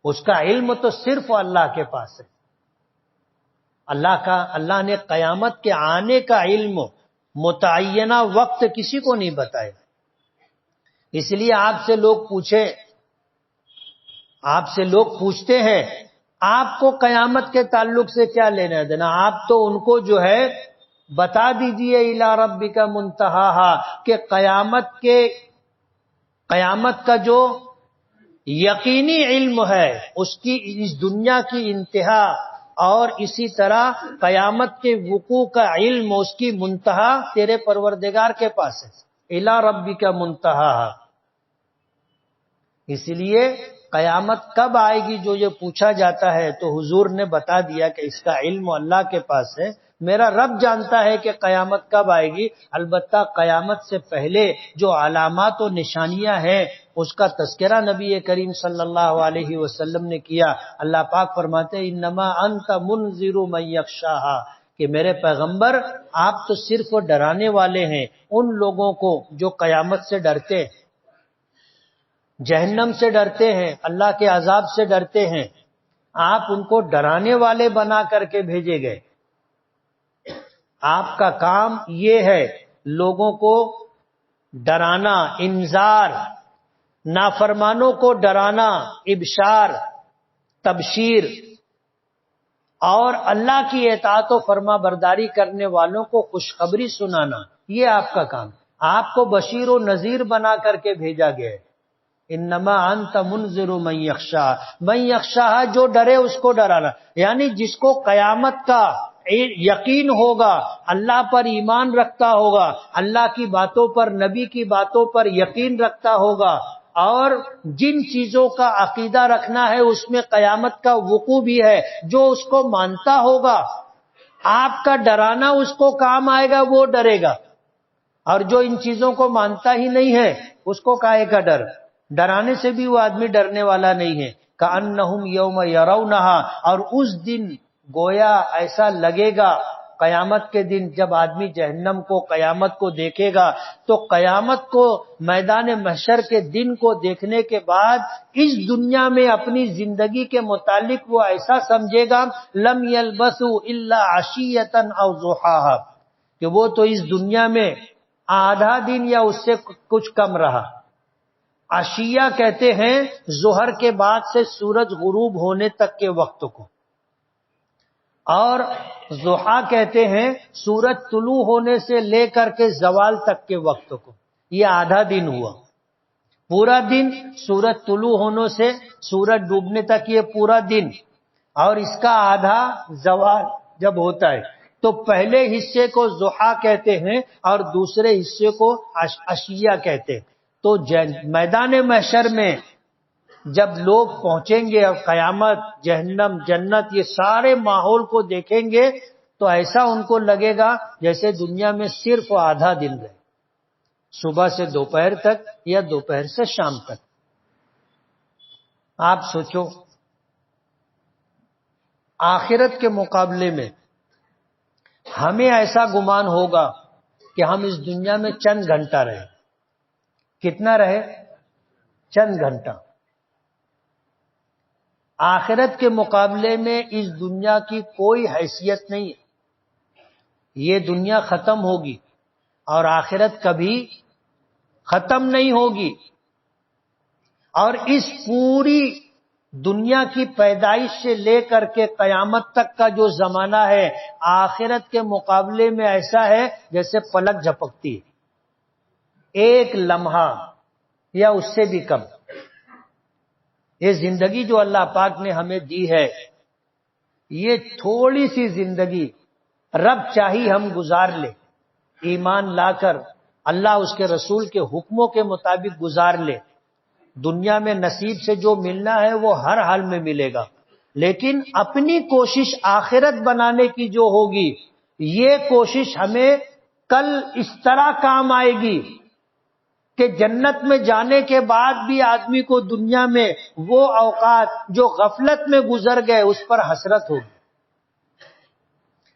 اس کا علم تو صرف اللہ کے پاس ہے۔ اللہ نے قیامت کے آنے کا علم، متعینہ وقت کسی کو نہیں بتایا۔ اس لیے آپ سے لوگ پوچھتے ہیں آپ کو قیامت کے تعلق سے کیا لینا دینا؟ آپ تو ان کو جو ہے بتا دیجئے الی ربک منتہاہا، کہ قیامت کا جو یقینی علم ہے اس کی اس دنیا کی انتہا، اور اسی طرح قیامت کے وقوع کا علم، اس کی منتہا تیرے پروردگار کے پاس ہے۔ الی ربک منتہاہا، اس لیے قیامت کب آئے گی جو یہ پوچھا جاتا ہے تو حضور نے بتا دیا کہ اس کا علم اللہ کے پاس ہے۔ میرا رب جانتا ہے کہ قیامت کب آئے گی، البتہ قیامت سے پہلے جو علامات و نشانیاں ہیں اس کا تذکرہ نبی کریم صلی اللہ علیہ وسلم نے کیا۔ اللہ پاک فرماتے ہیں انما انت منذر من یخشاہا، کہ میرے پیغمبر آپ تو صرف ڈرانے والے ہیں ان لوگوں کو جو قیامت سے ڈرتے ہیں، جہنم سے ڈرتے ہیں، اللہ کے عذاب سے ڈرتے ہیں۔ آپ ان کو ڈرانے والے بنا کر کے بھیجے گئے۔ آپ کا کام یہ ہے لوگوں کو ڈرانا، انذار، نافرمانوں کو ڈرانا، ابشار، تبشیر، اور اللہ کی اطاعت و فرما برداری کرنے والوں کو خوشخبری سنانا، یہ آپ کا کام۔ آپ کو بشیر و نذیر بنا کر کے بھیجا گیا ہے۔ انما انت منذر من یخشا، من یخشا جو ڈرے اس کو ڈرانا، یعنی جس کو قیامت کا یقین ہوگا، اللہ پر ایمان رکھتا ہوگا، اللہ کی باتوں پر، نبی کی باتوں پر یقین رکھتا ہوگا، اور جن چیزوں کا عقیدہ رکھنا ہے اس میں قیامت کا وقوع بھی ہے، جو اس کو مانتا ہوگا، آپ کا ڈرانا اس کو کام آئے گا، وہ ڈرے گا۔ اور جو ان چیزوں کو مانتا ہی نہیں ہے اس کو کاہے کا ڈر؟ ڈرانے سے بھی وہ آدمی ڈرنے والا نہیں ہے۔ کأنہم یوم یرونہا، اور اس دن گویا ایسا لگے گا، قیامت کے دن جب آدمی جہنم کو، قیامت کو دیکھے گا تو قیامت کو، میدان محشر کے دن کو دیکھنے کے بعد اس دنیا میں اپنی زندگی کے متعلق وہ ایسا سمجھے گا لم یلبثوا الا عشیۃ او ضحاہا، کہ وہ تو اس دنیا میں آدھا دن یا اس سے کچھ کم رہا۔ عشیہ کہتے ہیں ظہر کے بعد سے سورج غروب ہونے تک کے وقت کو، اور ضحا کہتے ہیں سورج طلوع ہونے سے لے کر کے زوال تک کے وقت کو۔ یہ آدھا دن ہوا۔ پورا دن سورج طلوع ہونے سے سورج ڈوبنے تک یہ پورا دن، اور اس کا آدھا زوال جب ہوتا ہے تو پہلے حصے کو ضحا کہتے ہیں اور دوسرے حصے کو عشیہ کہتے ہیں۔ تو میدان محشر میں جب لوگ پہنچیں گے اور قیامت، جہنم، جنت، یہ سارے ماحول کو دیکھیں گے تو ایسا ان کو لگے گا جیسے دنیا میں صرف آدھا دن رہے، صبح سے دوپہر تک یا دوپہر سے شام تک۔ آپ سوچو، آخرت کے مقابلے میں ہمیں ایسا گمان ہوگا کہ ہم اس دنیا میں چند گھنٹہ رہے۔ کتنا رہے؟ چند گھنٹہ۔ آخرت کے مقابلے میں اس دنیا کی کوئی حیثیت نہیں ہے. یہ دنیا ختم ہوگی اور آخرت کبھی ختم نہیں ہوگی. اور اس پوری دنیا کی پیدائش سے لے کر کے قیامت تک کا جو زمانہ ہے آخرت کے مقابلے میں ایسا ہے جیسے پلک جھپکتی ہے. ایک لمحہ یا اس سے بھی کم. یہ زندگی جو اللہ پاک نے ہمیں دی ہے، یہ تھوڑی سی زندگی رب چاہی ہم گزار لیں، ایمان لا کر اللہ اس کے رسول کے حکموں کے مطابق گزار لیں. دنیا میں نصیب سے جو ملنا ہے وہ ہر حال میں ملے گا، لیکن اپنی کوشش آخرت بنانے کی جو ہوگی، یہ کوشش ہمیں کل اس طرح کام آئے گی کہ جنت میں جانے کے بعد بھی آدمی کو دنیا میں وہ اوقات جو غفلت میں گزر گئے اس پر حسرت ہوگی.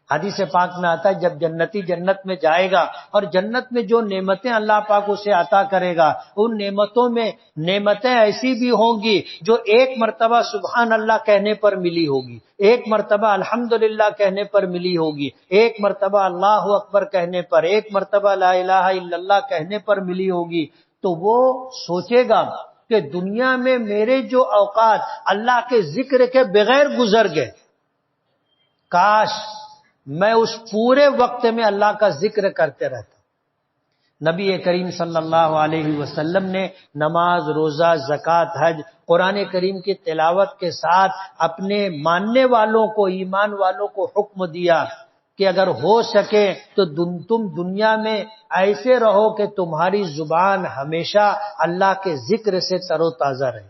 حدیث پاک میں آتا ہے جب جنتی جنت میں جائے گا اور جنت میں جو نعمتیں اللہ پاک اسے عطا کرے گا، ان نعمتوں میں نعمتیں ایسی بھی ہوں گی جو ایک مرتبہ سبحان اللہ کہنے پر ملی ہوگی، ایک مرتبہ الحمدللہ کہنے پر ملی ہوگی، ایک مرتبہ اللہ اکبر کہنے پر، ایک مرتبہ لا الہ الا اللہ کہنے پر ملی ہوگی. تو وہ سوچے گا کہ دنیا میں میرے جو اوقات اللہ کے ذکر کے بغیر گزر گئے، کاش میں اس پورے وقت میں اللہ کا ذکر کرتے رہتا. نبی کریم صلی اللہ علیہ وسلم نے نماز، روزہ، زکوٰۃ، حج، قرآن کریم کی تلاوت کے ساتھ اپنے ماننے والوں کو، ایمان والوں کو حکم دیا کہ اگر ہو سکے تو تم دنیا میں ایسے رہو کہ تمہاری زبان ہمیشہ اللہ کے ذکر سے تر و تازہ رہے.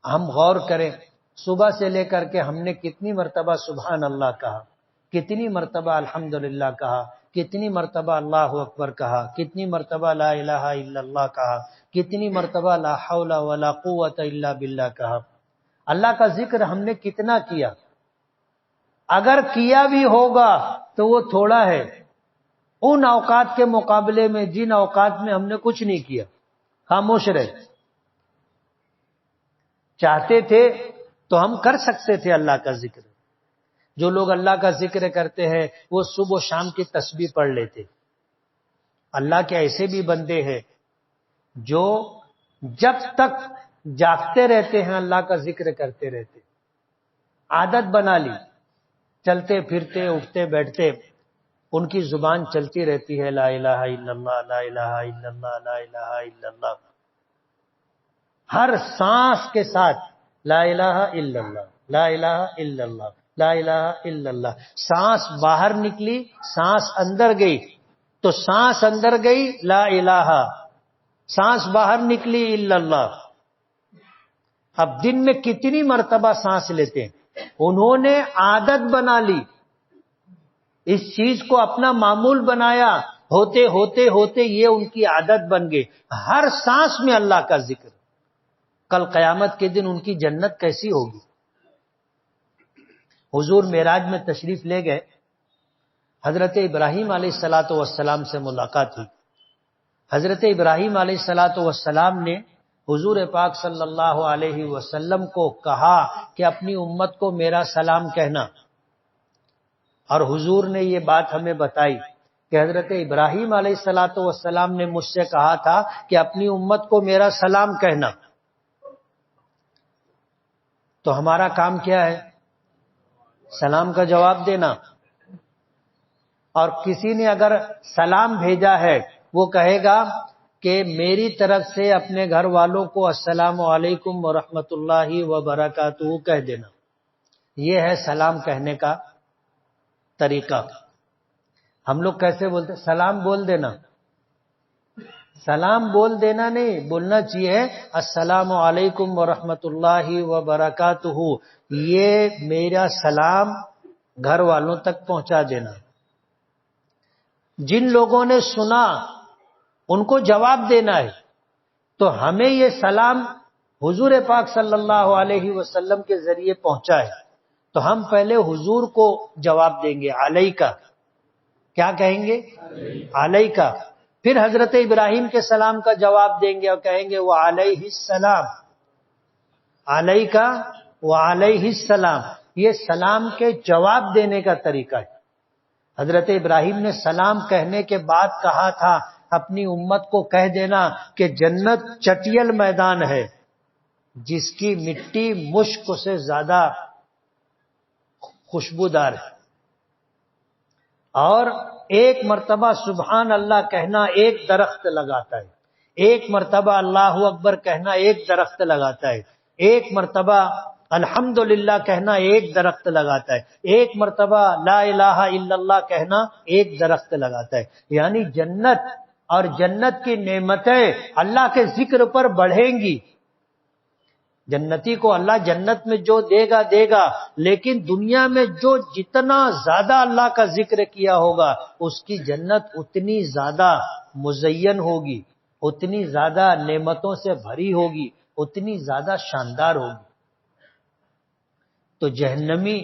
ہم غور کریں، صبح سے لے کر کے ہم نے کتنی مرتبہ سبحان اللہ کہا، کتنی مرتبہ الحمدللہ کہا، کتنی مرتبہ اللہ اکبر کہا، کتنی مرتبہ لا الہ الا اللہ کہا، کتنی مرتبہ لا حول ولا قوت الا باللہ کہا. اللہ کا ذکر ہم نے کتنا کیا؟ اگر کیا بھی ہوگا تو وہ تھوڑا ہے ان اوقات کے مقابلے میں جن اوقات میں ہم نے کچھ نہیں کیا، خاموش رہے. چاہتے تھے تو ہم کر سکتے تھے اللہ کا ذکر. جو لوگ اللہ کا ذکر کرتے ہیں وہ صبح و شام کی تسبیح پڑھ لیتے. اللہ کے ایسے بھی بندے ہیں جو جب تک جاگتے رہتے ہیں اللہ کا ذکر کرتے رہتے، عادت بنا لی، چلتے پھرتے اٹھتے بیٹھتے ان کی زبان چلتی رہتی ہے لا الہ الا اللہ، لا الہ الا اللہ، لا الہ الا اللہ. ہر سانس کے ساتھ لا الہ الا اللہ، لا الہ الا اللہ، لا الہ الا اللہ. سانس باہر نکلی، سانس اندر گئی تو سانس اندر گئی لا الہ، سانس باہر نکلی الا اللہ. اب دن میں کتنی مرتبہ سانس لیتے ہیں؟ انہوں نے عادت بنا لی، اس چیز کو اپنا معمول بنایا، ہوتے ہوتے ہوتے یہ ان کی عادت بن گئی. ہر سانس میں اللہ کا ذکر. کل قیامت کے دن ان کی جنت کیسی ہوگی؟ حضور معراج میں تشریف لے گئے، حضرت ابراہیم علیہ السلام سے ملاقات ہوئی. حضرت ابراہیم علیہ السلام نے حضور پاک صلی اللہ علیہ وسلم کو کہا کہ اپنی امت کو میرا سلام کہنا. اور حضور نے یہ بات ہمیں بتائی کہ حضرت ابراہیم علیہ السلام نے مجھ سے کہا تھا کہ اپنی امت کو میرا سلام کہنا. تو ہمارا کام کیا ہے؟ سلام کا جواب دینا. اور کسی نے اگر سلام بھیجا ہے وہ کہے گا کہ میری طرف سے اپنے گھر والوں کو السلام علیکم ورحمۃ اللہ وبرکاتہ کہہ دینا. یہ ہے سلام کہنے کا طریقہ. ہم لوگ کیسے بولتے؟ سلام بول دینا. سلام بول دینا نہیں، بولنا چاہیے السلام علیکم ورحمۃ اللہ وبرکاتہ. یہ میرا سلام گھر والوں تک پہنچا دینا. جن لوگوں نے سنا ان کو جواب دینا ہے. تو ہمیں یہ سلام حضور پاک صلی اللہ علیہ وسلم کے ذریعے پہنچا ہے تو ہم پہلے حضور کو جواب دیں گے علیکہ. کیا کہیں گے؟ علیکہ. پھر حضرت ابراہیم کے سلام کا جواب دیں گے اور کہیں گے وعلیہ السلام، علیہ کا وعلیہ السلام، یہ سلام کے جواب دینے کا طریقہ ہے۔ حضرت ابراہیم نے سلام کہنے کے بعد کہا تھا اپنی امت کو کہہ دینا کہ جنت چٹیل میدان ہے جس کی مٹی مشک سے زیادہ خوشبودار ہے، اور ایک مرتبہ سبحان اللہ کہنا ایک درخت لگاتا ہے، ایک مرتبہ اللہ اکبر کہنا ایک درخت لگاتا ہے، ایک مرتبہ الحمدللہ کہنا ایک درخت لگاتا ہے، ایک مرتبہ لا الہ الا اللہ کہنا ایک درخت لگاتا ہے۔ یعنی جنت اور جنت کی نعمتیں اللہ کے ذکر پر بڑھیں گی۔ جنتی کو اللہ جنت میں جو دے گا، لیکن دنیا میں جو جتنا زیادہ اللہ کا ذکر کیا ہوگا اس کی جنت اتنی زیادہ مزین ہوگی، اتنی زیادہ نعمتوں سے بھری ہوگی، اتنی زیادہ شاندار ہوگی۔ تو جہنمی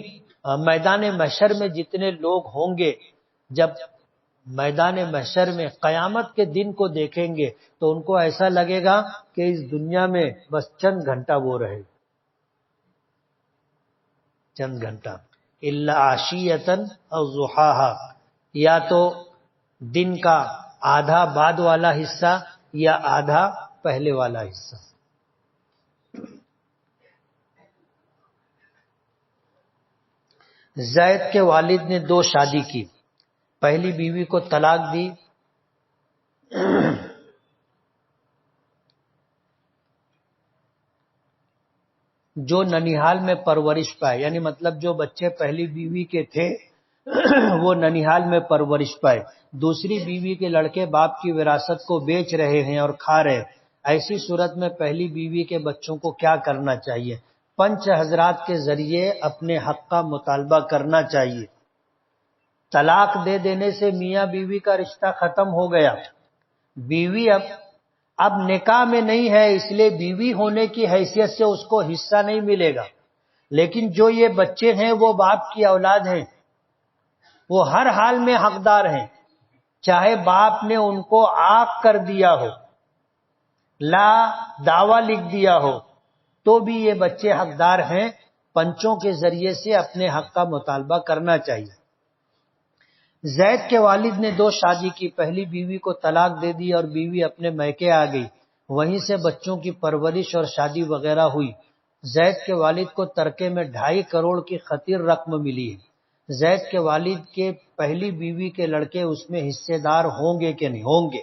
میدان محشر میں جتنے لوگ ہوں گے، جب میدان محشر میں قیامت کے دن کو دیکھیں گے تو ان کو ایسا لگے گا کہ اس دنیا میں بس چند گھنٹہ وہ رہے، چند گھنٹہ، الا عشیۃ او ضحاہا، یا تو دن کا آدھا بعد والا حصہ یا آدھا پہلے والا حصہ۔ زید کے والد نے 2 شادی کی، پہلی بیوی کو طلاق دی، جو ننیحال میں پرورش پائے، یعنی مطلب جو بچے پہلی بیوی کے تھے وہ ننیحال میں پرورش پائے، دوسری بیوی کے لڑکے باپ کی وراثت کو بیچ رہے ہیں اور کھا رہے، ایسی صورت میں پہلی بیوی کے بچوں کو کیا کرنا چاہیے؟ 5 حضرات کے ذریعے اپنے حق کا مطالبہ کرنا چاہیے۔ طلاق دے دینے سے میاں بیوی کا رشتہ ختم ہو گیا، بیوی اب نکاح میں نہیں ہے، اس لیے بیوی ہونے کی حیثیت سے اس کو حصہ نہیں ملے گا، لیکن جو یہ بچے ہیں وہ باپ کی اولاد ہیں، وہ ہر حال میں حقدار ہیں، چاہے باپ نے ان کو عاق کر دیا ہو، لا دعویٰ لکھ دیا ہو، تو بھی یہ بچے حقدار ہیں، پنچوں کے ذریعے سے اپنے حق کا مطالبہ کرنا چاہیے۔ زید کے والد نے 2 شادی کی، پہلی بیوی کو طلاق دے دی اور بیوی اپنے میکے آ گئی، وہیں سے بچوں کی پرورش اور شادی وغیرہ ہوئی۔ زید کے والد کو ترکے میں 2.5 کروڑ کی خطیر رقم ملی ہے۔ زید کے والد کے پہلی بیوی کے لڑکے اس میں حصے دار ہوں گے کہ نہیں ہوں گے؟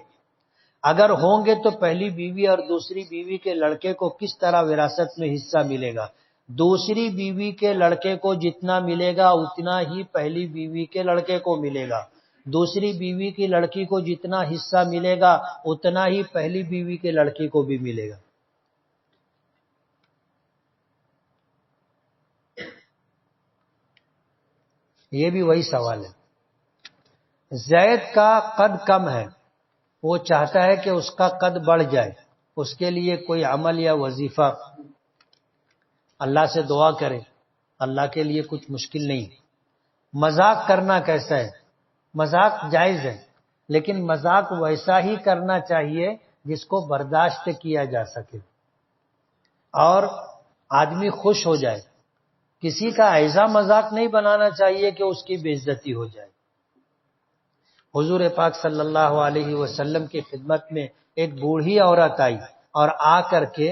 اگر ہوں گے تو پہلی بیوی اور دوسری بیوی کے لڑکے کو کس طرح وراثت میں حصہ ملے گا؟ دوسری بیوی کے لڑکے کو جتنا ملے گا اتنا ہی پہلی بیوی کے لڑکے کو ملے گا، دوسری بیوی کی لڑکی کو جتنا حصہ ملے گا اتنا ہی پہلی بیوی کے لڑکی کو بھی ملے گا۔ یہ بھی وہی سوال ہے۔ زید کا قد کم ہے، وہ چاہتا ہے کہ اس کا قد بڑھ جائے، اس کے لیے کوئی عمل یا وظیفہ اللہ سے دعا کرے، اللہ کے لیے کچھ مشکل نہیں۔ مذاق کرنا کیسا ہے؟ مذاق جائز ہے، لیکن مذاق ویسا ہی کرنا چاہیے جس کو برداشت کیا جا سکے اور آدمی خوش ہو جائے۔ کسی کا ایسا مذاق نہیں بنانا چاہیے کہ اس کی بے عزتی ہو جائے۔ حضور پاک صلی اللہ علیہ وسلم کی خدمت میں ایک بوڑھی عورت آئی اور آ کر کے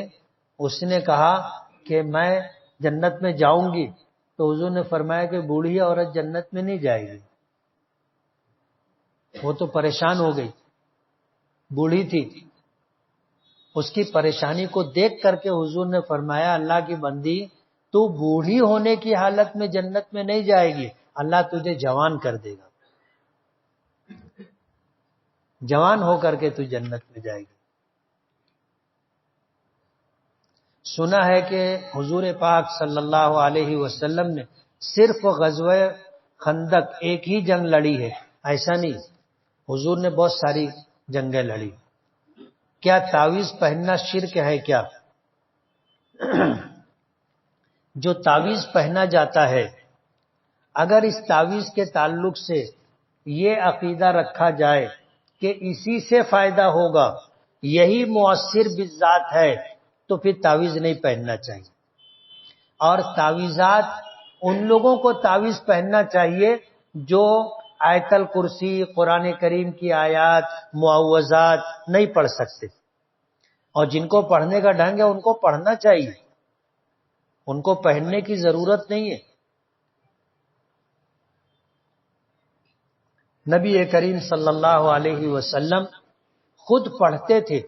اس نے کہا کہ میں جنت میں جاؤں گی، تو حضور نے فرمایا کہ بوڑھی عورت جنت میں نہیں جائے گی۔ وہ تو پریشان ہو گئی، بوڑھی تھی، اس کی پریشانی کو دیکھ کر کے حضور نے فرمایا اللہ کی بندی، تو بوڑھی ہونے کی حالت میں جنت میں نہیں جائے گی، اللہ تجھے جوان کر دے گا، جوان ہو کر کے تو جنت میں جائے گی۔ سنا ہے کہ حضور پاک صلی اللہ علیہ وسلم نے صرف غزوہ خندق ایک ہی جنگ لڑی ہے، ایسا نہیں، حضور نے بہت ساری جنگیں لڑی۔ کیا تعویذ پہننا شرک ہے کیا؟ جو تعویذ پہنا جاتا ہے، اگر اس تعویذ کے تعلق سے یہ عقیدہ رکھا جائے کہ اسی سے فائدہ ہوگا، یہی مؤثر بالذات ہے، تو پھر تعویذ نہیں پہننا چاہیے۔ اور تعویذات ان لوگوں کو تعویذ پہننا چاہیے جو آیت الکرسی، قرآن کریم کی آیات، معوذات نہیں پڑھ سکتے، اور جن کو پڑھنے کا ڈھنگ ہے ان کو پڑھنا چاہیے، ان کو پہننے کی ضرورت نہیں ہے۔ نبی کریم صلی اللہ علیہ وسلم خود پڑھتے تھے،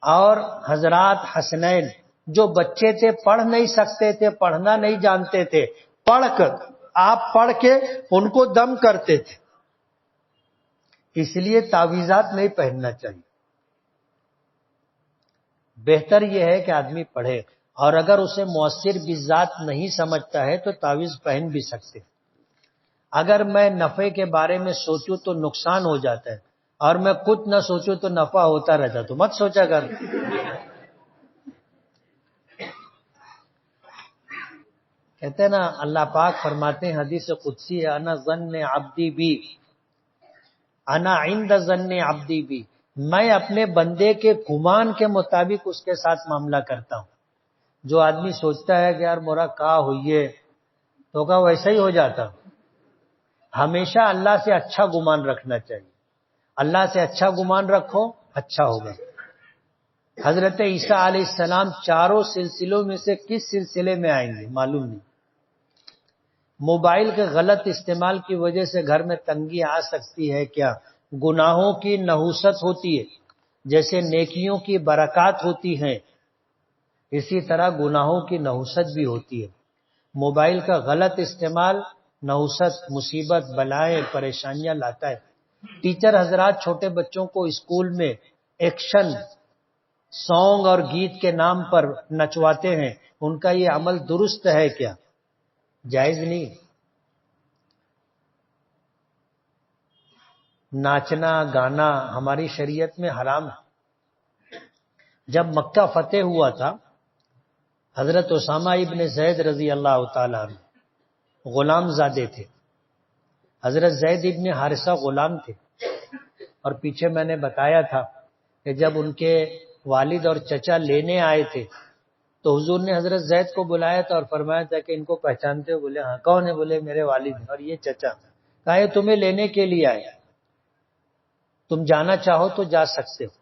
اور حضرات حسنین جو بچے تھے پڑھ نہیں سکتے تھے، پڑھنا نہیں جانتے تھے، آپ پڑھ کے ان کو دم کرتے تھے۔ اس لیے تعویذات نہیں پہننا چاہیے۔ بہتر یہ ہے کہ آدمی پڑھے، اور اگر اسے مؤثر بالذات نہیں سمجھتا ہے تو تعویذ پہن بھی سکتے۔ اگر میں نفع کے بارے میں سوچوں تو نقصان ہو جاتا ہے، اور میں خود نہ سوچوں تو نفع ہوتا رہتا، تو مت سوچا کر۔ کہتے ہیں نا، اللہ پاک فرماتے ہیں، حدیث قدسی ہے، انا ظن عبدی بی، انا عند ظن عبدی بی، میں اپنے بندے کے گمان کے مطابق اس کے ساتھ معاملہ کرتا ہوں۔ جو آدمی سوچتا ہے کہ یار مورا کا ہوئیے تو کا ویسا ہی ہو جاتا۔ ہمیشہ اللہ سے اچھا گمان رکھنا چاہیے، اللہ سے اچھا گمان رکھو، اچھا ہوگا۔ حضرت عیسیٰ علیہ السلام چاروں سلسلوں میں سے کس سلسلے میں آئیں گے معلوم نہیں۔ موبائل کے غلط استعمال کی وجہ سے گھر میں تنگی آ سکتی ہے کیا؟ گناہوں کی نحوست ہوتی ہے، جیسے نیکیوں کی برکات ہوتی ہیں، اسی طرح گناہوں کی نحوست بھی ہوتی ہے۔ موبائل کا غلط استعمال نحوست، مصیبت، بلائیں، پریشانیاں لاتا ہے۔ ٹیچر حضرات چھوٹے بچوں کو اسکول میں ایکشن سانگ اور گیت کے نام پر نچواتے ہیں، ان کا یہ عمل درست ہے کیا؟ جائز نہیں۔ ناچنا گانا ہماری شریعت میں حرام ہے۔ جب مکہ فتح ہوا تھا، حضرت اسامہ ابن زید رضی اللہ تعالیٰ عنہ غلام زادے تھے۔ حضرت زید ابن حارثہ غلام تھے، اور پیچھے میں نے بتایا تھا کہ جب ان کے والد اور چچا لینے آئے تھے تو حضور نے حضرت زید کو بلایا تھا اور فرمایا تھا کہ ان کو پہچانتے ہو؟ بولے ہاں۔ کون ہے؟ بولے میرے والد ہیں اور یہ چچا۔ کہا یہ تمہیں لینے کے لیے آئے، تم جانا چاہو تو جا سکتے ہو،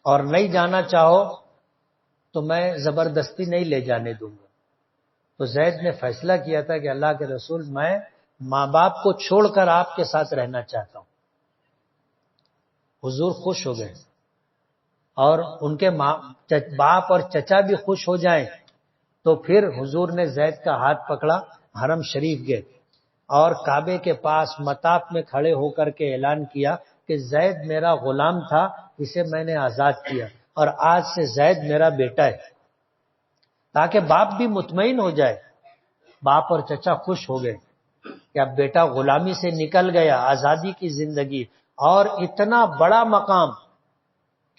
اور نہیں جانا چاہو تو میں زبردستی نہیں لے جانے دوں گا۔ تو زید نے فیصلہ کیا تھا کہ اللہ کے رسول، میں ماں باپ کو چھوڑ کر آپ کے ساتھ رہنا چاہتا ہوں۔ حضور خوش ہو گئے، اور ان کے باپ اور چچا بھی خوش ہو جائیں تو پھر حضور نے زید کا ہاتھ پکڑا، حرم شریف گئے، اور کعبے کے پاس مطاف میں کھڑے ہو کر کے اعلان کیا کہ زید میرا غلام تھا، اسے میں نے آزاد کیا، اور آج سے زید میرا بیٹا ہے، تاکہ باپ بھی مطمئن ہو جائے۔ باپ اور چچا خوش ہو گئے کہ اب بیٹا غلامی سے نکل گیا، آزادی کی زندگی، اور اتنا بڑا مقام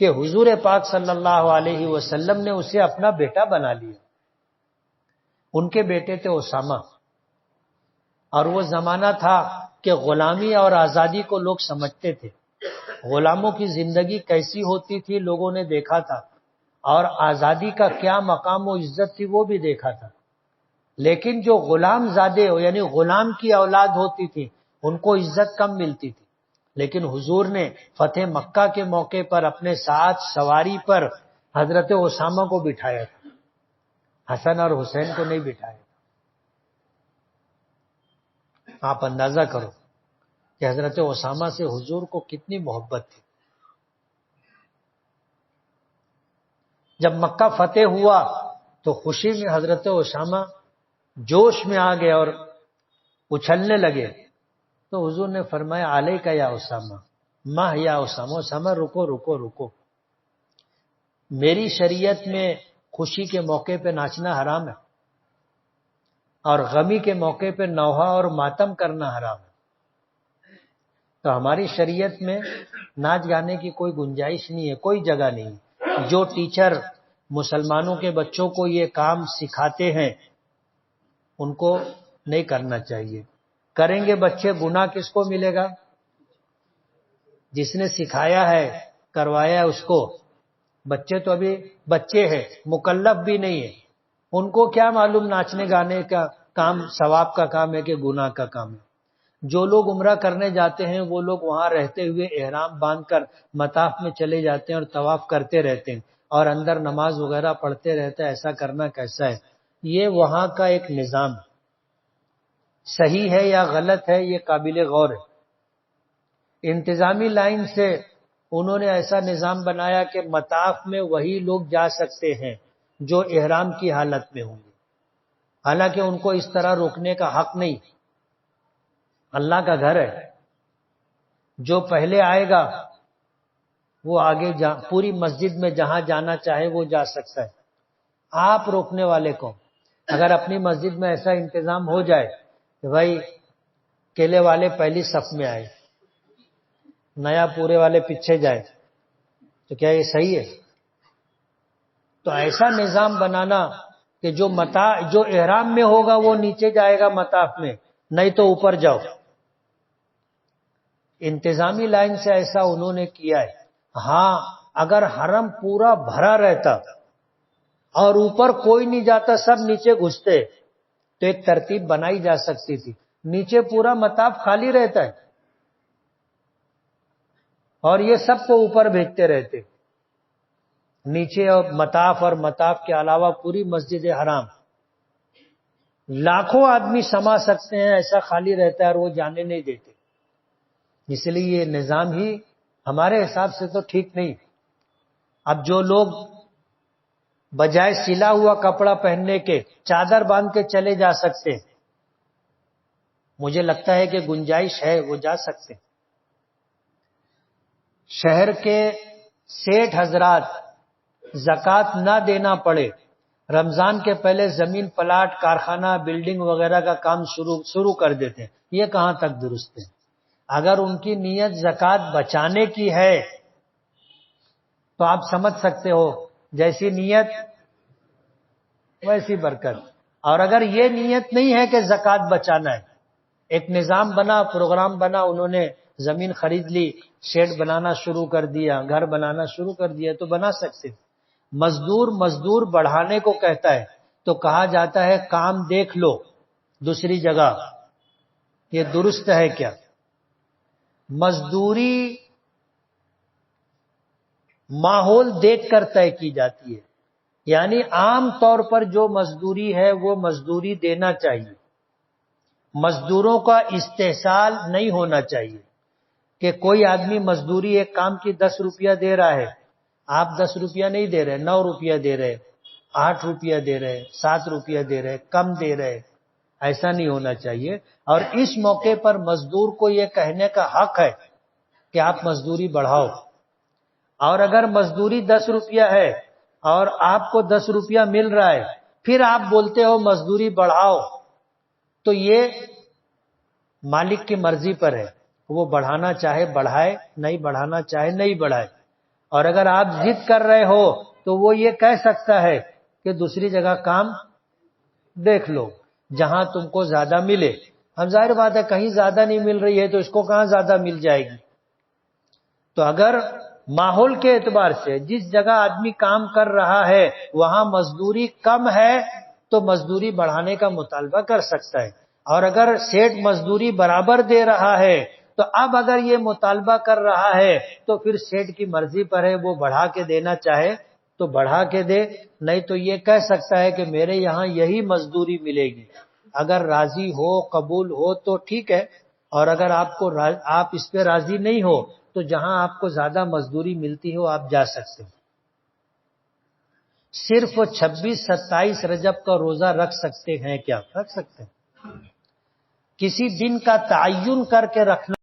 کہ حضور پاک صلی اللہ علیہ وسلم نے اسے اپنا بیٹا بنا لیا۔ ان کے بیٹے تھے اسامہ، اور وہ زمانہ تھا کہ غلامی اور آزادی کو لوگ سمجھتے تھے، غلاموں کی زندگی کیسی ہوتی تھی لوگوں نے دیکھا تھا، اور آزادی کا کیا مقام و عزت تھی وہ بھی دیکھا تھا۔ لیکن جو غلام زادے ہو، یعنی غلام کی اولاد ہوتی تھی، ان کو عزت کم ملتی تھی۔ لیکن حضور نے فتح مکہ کے موقع پر اپنے ساتھ سواری پر حضرت اسامہ کو بٹھایا تھا، حسن اور حسین کو نہیں بٹھایا۔ آپ اندازہ کرو کہ حضرت اسامہ سے حضور کو کتنی محبت تھی۔ جب مکہ فتح ہوا تو خوشی میں حضرت اسامہ جوش میں آ گئے اور اچھلنے لگے، تو حضور نے فرمایا علیکا یا اسامہ، ماہ یا اسامہ، اسامہ رکو رکو رکو، میری شریعت میں خوشی کے موقع پہ ناچنا حرام ہے، اور غمی کے موقع پہ نوحہ اور ماتم کرنا حرام ہے۔ تو ہماری شریعت میں ناچ گانے کی کوئی گنجائش نہیں ہے، کوئی جگہ نہیں۔ جو ٹیچر مسلمانوں کے بچوں کو یہ کام سکھاتے ہیں ان کو نہیں کرنا چاہیے۔ کریں گے بچے، گناہ کس کو ملے گا؟ جس نے سکھایا ہے کروایا ہے اس کو، بچے تو ابھی بچے ہیں، مکلف بھی نہیں ہے، ان کو کیا معلوم ناچنے گانے کا کام ثواب کا کام ہے کہ گناہ کا کام ہے۔ جو لوگ عمرہ کرنے جاتے ہیں وہ لوگ وہاں رہتے ہوئے احرام باندھ کر مطاف میں چلے جاتے ہیں اور طواف کرتے رہتے ہیں اور اندر نماز وغیرہ پڑھتے رہتے ہیں۔ ایسا کرنا کیسا ہے؟ یہ وہاں کا ایک نظام صحیح ہے یا غلط ہے، یہ قابل غور ہے۔ انتظامی لائن سے انہوں نے ایسا نظام بنایا کہ مطاف میں وہی لوگ جا سکتے ہیں جو احرام کی حالت میں ہوں گے، حالانکہ ان کو اس طرح روکنے کا حق نہیں۔ اللہ کا گھر ہے، جو پہلے آئے گا وہ آگے پوری مسجد میں جہاں جانا چاہے وہ جا سکتا ہے۔ آپ روکنے والے کو اگر اپنی مسجد میں ایسا انتظام ہو جائے کہ بھائی کیلے والے پہلی صف میں آئے، نیا پورے والے پیچھے جائے، تو کیا یہ صحیح ہے؟ تو ایسا نظام بنانا کہ جو احرام میں ہوگا وہ نیچے جائے گا مطاف میں، نہیں تو اوپر جاؤ۔ انتظامی لائن سے ایسا انہوں نے کیا ہے۔ ہاں اگر حرم پورا بھرا رہتا اور اوپر کوئی نہیں جاتا، سب نیچے گھستے، تو ایک ترتیب بنائی جا سکتی تھی۔ نیچے پورا مطاف خالی رہتا ہے اور یہ سب کو اوپر بھیجتے رہتے، نیچے اور مطاف کے علاوہ پوری مسجد حرام لاکھوں آدمی سما سکتے ہیں، ایسا خالی رہتا ہے اور وہ جانے نہیں دیتے۔ اس لیے یہ نظام ہی ہمارے حساب سے تو ٹھیک نہیں۔ اب جو لوگ بجائے سلا ہوا کپڑا پہننے کے چادر باندھ کے چلے جا سکتے، مجھے لگتا ہے کہ گنجائش ہے، وہ جا سکتے۔ شہر کے سیٹھ حضرات زکوٰۃ نہ دینا پڑے، رمضان کے پہلے زمین پلاٹ کارخانہ بلڈنگ وغیرہ کا کام شروع کر دیتے ہیں، یہ کہاں تک درست ہے؟ اگر ان کی نیت زکوٰۃ بچانے کی ہے تو آپ سمجھ سکتے ہو جیسی نیت ویسی برکت، اور اگر یہ نیت نہیں ہے کہ زکوٰۃ بچانا ہے، ایک نظام بنا، پروگرام بنا، انہوں نے زمین خرید لی، شیڈ بنانا شروع کر دیا، گھر بنانا شروع کر دیا، تو بنا سکتے۔ مزدور بڑھانے کو کہتا ہے تو کہا جاتا ہے کام دیکھ لو دوسری جگہ، یہ درست ہے کیا؟ مزدوری ماحول دیکھ کر طے کی جاتی ہے، یعنی عام طور پر جو مزدوری ہے وہ مزدوری دینا چاہیے۔ مزدوروں کا استحصال نہیں ہونا چاہیے کہ کوئی آدمی مزدوری ایک کام کی 10 روپیہ دے رہا ہے، آپ 10 روپیہ نہیں دے رہے، 9 روپیہ دے رہے، 8 روپیہ دے رہے، 7 روپیہ دے رہے، کم دے رہے، ایسا نہیں ہونا چاہیے۔ اور اس موقع پر مزدور کو یہ کہنے کا حق ہے کہ آپ مزدوری بڑھاؤ، اور اگر مزدوری 10 روپیہ ہے اور آپ کو 10 روپیہ مل رہا ہے، پھر آپ بولتے ہو مزدوری بڑھاؤ، تو یہ مالک کی مرضی پر ہے، وہ بڑھانا چاہے بڑھائے، نہیں بڑھانا چاہے نہیں بڑھائے۔ اور اگر آپ ضد کر رہے ہو تو وہ یہ کہہ سکتا ہے کہ دوسری جگہ کام دیکھ لو جہاں تم کو زیادہ ملے۔ اب ظاہر بات ہے کہیں زیادہ نہیں مل رہی ہے تو اس کو کہاں زیادہ مل جائے گی؟ تو اگر ماحول کے اعتبار سے جس جگہ آدمی کام کر رہا ہے وہاں مزدوری کم ہے تو مزدوری بڑھانے کا مطالبہ کر سکتا ہے، اور اگر سیٹھ مزدوری برابر دے رہا ہے تو اب اگر یہ مطالبہ کر رہا ہے تو پھر سیٹھ کی مرضی پر ہے، وہ بڑھا کے دینا چاہے تو بڑھا کے دے، نہیں تو یہ کہہ سکتا ہے کہ میرے یہاں یہی مزدوری ملے گی۔ اگر راضی ہو قبول ہو تو ٹھیک ہے، اور اگر آپ اس پہ راضی نہیں ہو تو جہاں آپ کو زیادہ مزدوری ملتی ہو آپ جا سکتے ہیں۔ صرف 26-27 رجب کا روزہ رکھ سکتے ہیں کیا؟ رکھ سکتے ہیں۔ کسی دن کا تعین کر کے رکھنا